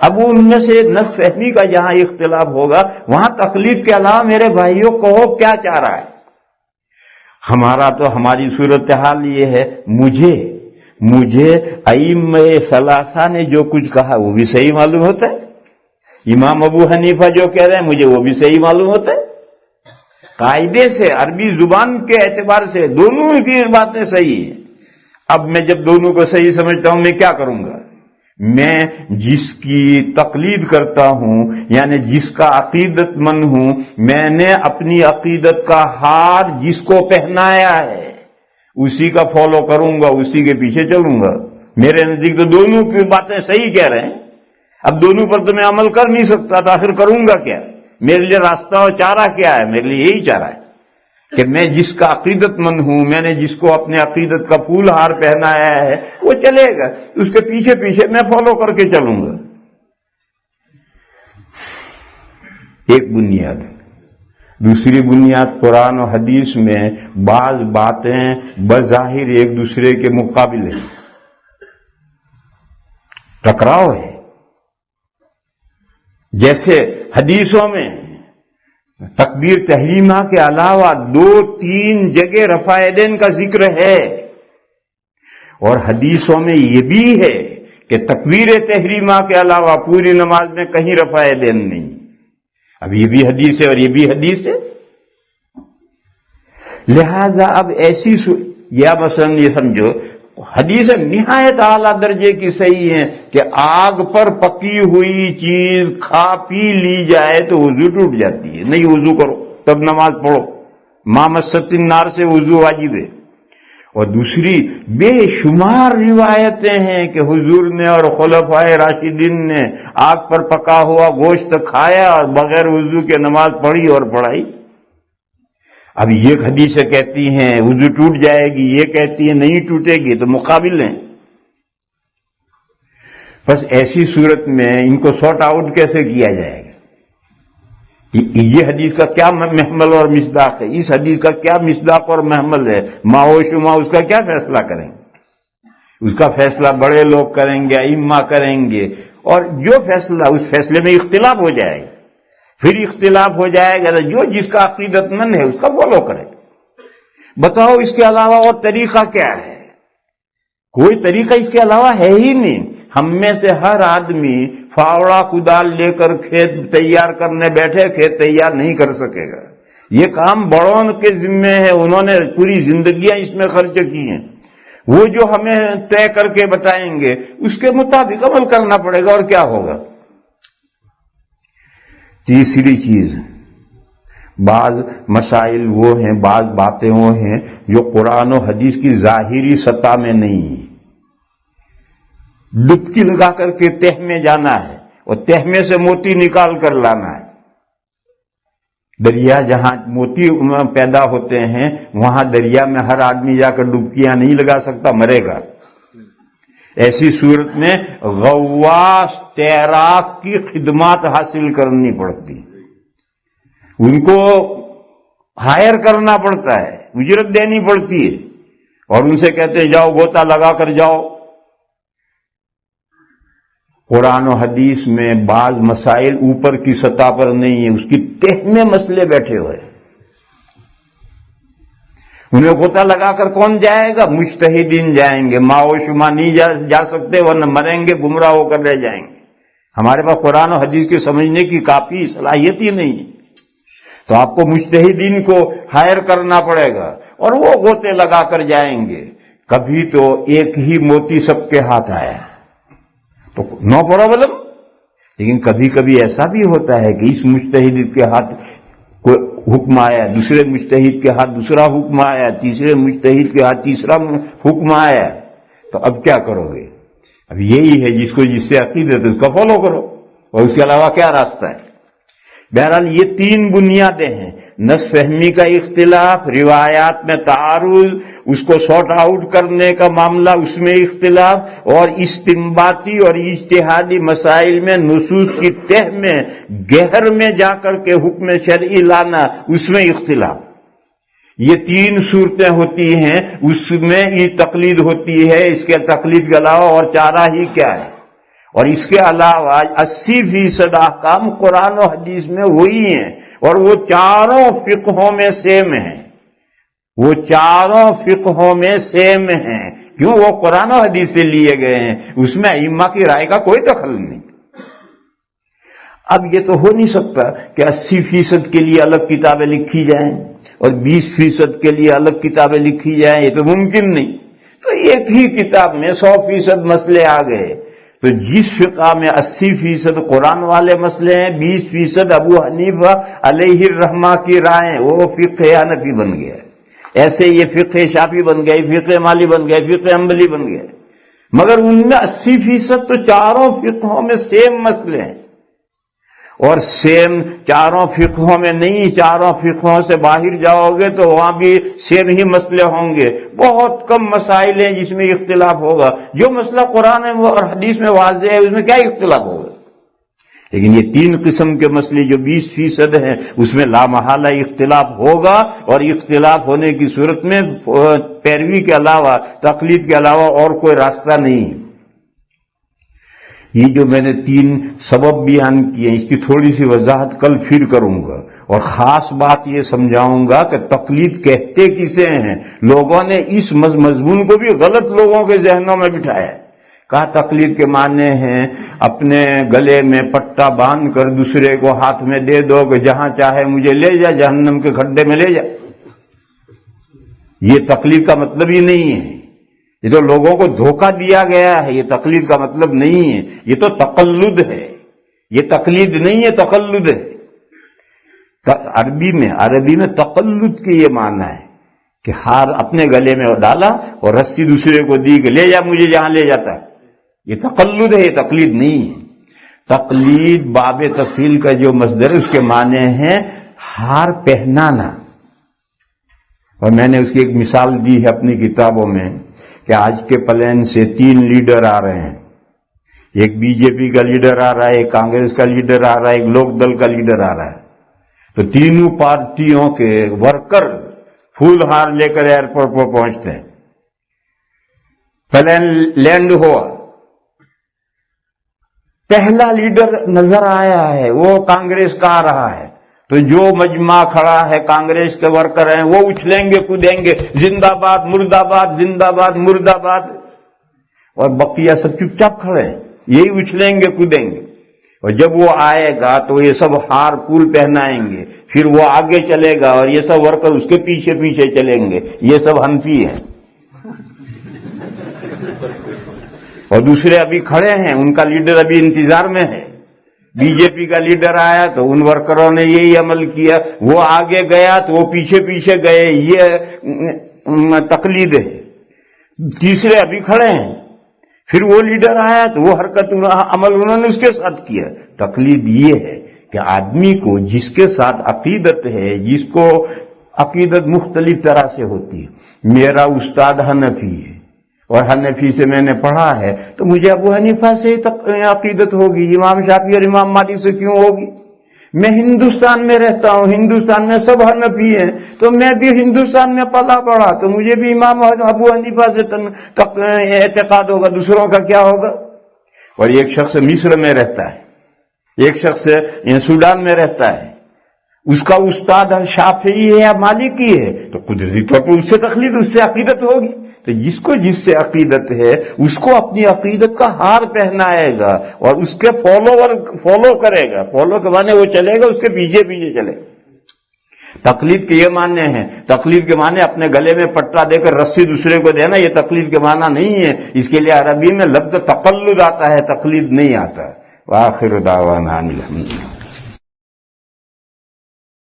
اب ان میں سے نص فہمی کا جہاں اختلاف ہوگا وہاں تقلید کے علاوہ میرے بھائیوں کہو کیا چاہ رہا ہے؟ ہماری صورتحال یہ ہے، مجھے ائمہ ثلاثہ نے جو کچھ کہا وہ بھی صحیح معلوم ہوتا ہے، امام ابو حنیفہ جو کہہ رہے ہیں مجھے وہ بھی صحیح معلوم ہوتا ہے، قاعدے سے عربی زبان کے اعتبار سے دونوں کی باتیں صحیح ہیں۔ اب میں جب دونوں کو صحیح سمجھتا ہوں میں کیا کروں گا؟ میں جس کی تقلید کرتا ہوں یعنی جس کا عقیدت مند ہوں، میں نے اپنی عقیدت کا ہار جس کو پہنایا ہے اسی کا فالو کروں گا، اسی کے پیچھے چلوں گا۔ میرے نزدیک تو دونوں کی باتیں صحیح کہہ رہے ہیں، اب دونوں پر تو میں عمل کر نہیں سکتا، تو آخر کروں گا کیا؟ میرے لیے راستہ اور چارہ کیا ہے؟ میرے لیے یہی چارہ ہے کہ میں جس کا عقیدت مند ہوں، میں نے جس کو اپنے عقیدت کا پھول ہار پہنایا ہے وہ چلے گا، اس کے پیچھے پیچھے میں فالو کر کے چلوں گا۔ ایک بنیاد۔ دوسری بنیاد، قرآن و حدیث میں بعض باتیں بظاہر ایک دوسرے کے مقابل ہیں، ٹکراؤ ہے۔ جیسے حدیثوں میں تکبیر تحریمہ کے علاوہ 2-3 جگہ رفع یدین کا ذکر ہے، اور حدیثوں میں یہ بھی ہے کہ تکبیر تحریمہ کے علاوہ پوری نماز میں کہیں رفع یدین نہیں۔ اب یہ بھی حدیث ہے اور یہ بھی حدیث ہے، لہذا اب ایسی یا مثلا یہ سمجھو حدیث نہایت اعلیٰ درجے کی صحیح ہے کہ آگ پر پکی ہوئی چیز کھا پی لی جائے تو وضو ٹوٹ جاتی ہے، نہیں وضو کرو تب نماز پڑھو، ما مست النار سے وضو واجب ہے۔ اور دوسری بے شمار روایتیں ہیں کہ حضور نے اور خلفائے راشدین نے آگ پر پکا ہوا گوشت کھایا اور بغیر وضو کے نماز پڑھی اور پڑھائی۔ اب یہ حدیث کہتی ہیں وضو ٹوٹ جائے گی، یہ کہتی ہے نہیں ٹوٹے گی، تو مقابل ہیں۔ بس ایسی صورت میں ان کو سارٹ آؤٹ کیسے کیا جائے گا؟ یہ حدیث کا کیا محمل اور مصداق ہے، اس حدیث کا کیا مصداق اور محمل ہے، ما و شما اس کا کیا فیصلہ کریں گے؟ اس کا فیصلہ بڑے لوگ کریں گے، ائمہ کریں گے، اور جو فیصلہ اس فیصلے میں اختلاف ہو جائے گا، پھر اختلاف ہو جائے گا جو جس کا عقیدت مند ہے اس کا فالو کرے۔ بتاؤ اس کے علاوہ اور طریقہ کیا ہے؟ کوئی طریقہ اس کے علاوہ ہے ہی نہیں۔ ہم میں سے ہر آدمی فاوڑا کدال لے کر کھیت تیار کرنے بیٹھے، کھیت تیار نہیں کر سکے گا، یہ کام بڑوں کے ذمے ہے، انہوں نے پوری زندگیاں اس میں خرچ کی ہیں، وہ جو ہمیں طے کر کے بتائیں گے اس کے مطابق عمل کرنا پڑے گا، اور کیا ہوگا۔ تیسری چیز بعض مسائل وہ ہیں، بعض باتیں وہ ہیں جو قرآن و حدیث کی ظاہری سطح میں نہیں ہیں. ڈبکی لگا کر کے تہ میں جانا ہے اور تہ میں سے موتی نکال کر لانا ہے. دریا جہاں موتی پیدا ہوتے ہیں وہاں دریا میں ہر آدمی جا کر ڈبکیاں نہیں لگا سکتا، مرے گا. ایسی صورت میں غواص تیراک کی خدمات حاصل کرنی پڑتی، ان کو ہائر کرنا پڑتا ہے، اجرت دینی پڑتی ہے، اور ان سے کہتے ہیں جاؤ غوطہ لگا کر جاؤ. قرآن و حدیث میں بعض مسائل اوپر کی سطح پر نہیں ہیں، اس کی تہ میں مسئلے بیٹھے ہوئے. انہیں غوطہ لگا کر کون جائے گا؟ مجتہدین جائیں گے، ماں و شما نہیں جا سکتے ورنہ مریں گے، گمراہ ہو کر رہ جائیں گے. ہمارے پاس قرآن و حدیث کے سمجھنے کی کافی صلاحیت ہی نہیں ہے، تو آپ کو مجتہدین کو ہائر کرنا پڑے گا اور وہ غوطے لگا کر جائیں گے. کبھی تو ایک ہی موتی سب کے ہاتھ آیا تو نو پرابلم، لیکن کبھی کبھی ایسا بھی ہوتا ہے کہ اس مجتہد کے ہاتھ کوئی حکم آیا، دوسرے مجتہد کے ہاتھ دوسرا حکم آیا، تیسرے مجتہد کے ہاتھ تیسرا حکم آیا. تو اب کیا کرو گے؟ اب یہی ہے جس کو جس سے عقیدت ہے اس کا فالو کرو، اور اس کے علاوہ کیا راستہ ہے؟ بہرحال یہ تین بنیادیں ہیں، نس فہمی کا اختلاف، روایات میں تعارض، اس کو سارٹ آؤٹ کرنے کا معاملہ اس میں اختلاف، اور استنباطی اور اجتہادی مسائل میں نصوص کی تہ میں گہر میں جا کر کے حکم شرعی لانا، اس میں اختلاف. یہ تین صورتیں ہوتی ہیں، اس میں یہ تقلید ہوتی ہے. اس کے تقلید کے علاوہ اور چارہ ہی کیا ہے؟ اور اس کے علاوہ 80% احکام قرآن و حدیث میں وہی ہیں، اور وہ چاروں فقہوں میں سیم ہیں. وہ چاروں فقہوں میں سیم ہیں. کیوں؟ وہ قرآن و حدیث سے لیے گئے ہیں، اس میں ائمہ کی رائے کا کوئی دخل نہیں. اب یہ تو ہو نہیں سکتا کہ 80% کے لیے الگ کتابیں لکھی جائیں اور 20% کے لیے الگ کتابیں لکھی جائیں، یہ تو ممکن نہیں. تو ایک ہی کتاب میں 100% مسئلے آ گئے. تو جس فقہ میں 80% قرآن والے مسئلے ہیں، 20% ابو حنیفہ علیہ الرحمہ کی رائے، وہ فقہ حنفی بن گیا. ایسے یہ فقہ شافعی بن گئے، فقہ مالی بن گئے، فقہ حنبلی بن گئے. مگر ان میں 80% تو چاروں فقہوں میں سیم مسئلے ہیں، اور سیم چاروں فقہوں میں نہیں. چاروں فقہوں سے باہر جاؤ گے تو وہاں بھی سیم ہی مسئلے ہوں گے. بہت کم مسائل ہیں جس میں اختلاف ہوگا. جو مسئلہ قرآن اور حدیث میں واضح ہے اس میں کیا اختلاف ہوگا؟ لیکن یہ تین قسم کے مسئلے جو 20% ہیں اس میں لامحالہ اختلاف ہوگا، اور اختلاف ہونے کی صورت میں پیروی کے علاوہ، تقلید کے علاوہ اور کوئی راستہ نہیں. یہ جو میں نے 3 سبب بیان کیے اس کی تھوڑی سی وضاحت کل پھر کروں گا، اور خاص بات یہ سمجھاؤں گا کہ تقلید کہتے کسے ہیں. لوگوں نے اس مضمون کو بھی غلط لوگوں کے ذہنوں میں بٹھایا ہے. کہا تقلید کے معنی ہیں اپنے گلے میں پٹا باندھ کر دوسرے کو ہاتھ میں دے دو کہ جہاں چاہے مجھے لے جا، جہنم کے کھڈے میں لے جا. یہ تقلید کا مطلب ہی نہیں ہے. یہ تو لوگوں کو دھوکہ دیا گیا ہے. یہ تقلید کا مطلب نہیں ہے، یہ تو تقلد ہے. یہ تقلید نہیں ہے، تقلد ہے. عربی میں تقلد کے یہ معنی ہے کہ ہار اپنے گلے میں ڈالا اور رسی دوسرے کو دی کہ لے جا مجھے جہاں لے جاتا ہے. یہ تقلد ہے، یہ تقلید نہیں ہے. تقلید باب تفعیل کا جو مصدر ہے اس کے معنی ہیں ہار پہنانا. اور میں نے اس کی ایک مثال دی ہے اپنی کتابوں میں کہ آج کے پلین سے 3 لیڈر آ رہے ہیں. ایک بی جے پی کا لیڈر آ رہا ہے، ایک کانگریس کا لیڈر آ رہا ہے، ایک لوک دل کا لیڈر آ رہا ہے. تو تینوں پارٹیوں کے ورکر پھول ہار لے کر ایئرپورٹ پر پہنچتے ہیں. پلین لینڈ ہوا، پہلا لیڈر نظر آیا ہے وہ کانگریس کا آ رہا ہے. تو جو مجمع کھڑا ہے کانگریس کے ورکر ہیں وہ اچھلیں گے کودیں گے، زندہ باد مرد آباد، زندہ باد مرد آباد. اور بقیہ سب چپ چاپ کھڑے ہیں، یہی اچھلیں گے کودیں گے. اور جب وہ آئے گا تو یہ سب ہار پھول پہنائیں گے، پھر وہ آگے چلے گا اور یہ سب ورکر اس کے پیچھے پیچھے چلیں گے. یہ سب حنفی ہیں. اور دوسرے ابھی کھڑے ہیں، ان کا لیڈر ابھی انتظار میں ہے. بی جے پی کا لیڈر آیا تو ان ورکروں نے یہی عمل کیا، وہ آگے گیا تو وہ پیچھے پیچھے گئے، یہ تقلید ہے۔ تیسرے ابھی کھڑے ہیں، پھر وہ لیڈر آیا تو وہ حرکت عمل انہوں نے اس کے ساتھ کیا۔ تقلید یہ ہے کہ آدمی کو جس کے ساتھ عقیدت ہے، جس کو عقیدت مختلف طرح سے ہوتی ہے، میرا استاد حنفی ہے اور حنفی سے میں نے پڑھا ہے تو مجھے ابو حنیفہ سے عقیدت ہوگی، امام شافعی اور امام مالک سے کیوں ہوگی؟ میں ہندوستان میں رہتا ہوں، ہندوستان میں سب حنفی ہیں تو میں بھی ہندوستان میں پلا پڑا تو مجھے بھی امام ابو حنیفہ سے اعتقاد ہوگا، دوسروں کا کیا ہوگا؟ اور ایک شخص مصر میں رہتا ہے، ایک شخص سوڈان میں رہتا ہے، اس کا استاد شافعی ہے یا مالکی ہے تو قدرتی طور پر اس سے تقلید، اس سے عقیدت ہوگی۔ تو جس کو جس سے عقیدت ہے اس کو اپنی عقیدت کا ہار پہنائے گا اور اس کے فالو کرے گا، فالو کے معنی وہ چلے گا، اس کے پیچھے پیچھے چلے گا۔ تقلید کے یہ معنی ہیں، تقلید کے معنی اپنے گلے میں پٹا دے کر رسی دوسرے کو دینا، یہ تقلید کے معنی نہیں ہے۔ اس کے لیے عربی میں لفظ تقلد آتا ہے، تقلید نہیں آتا۔ وآخر دعوانا الحمدللہ۔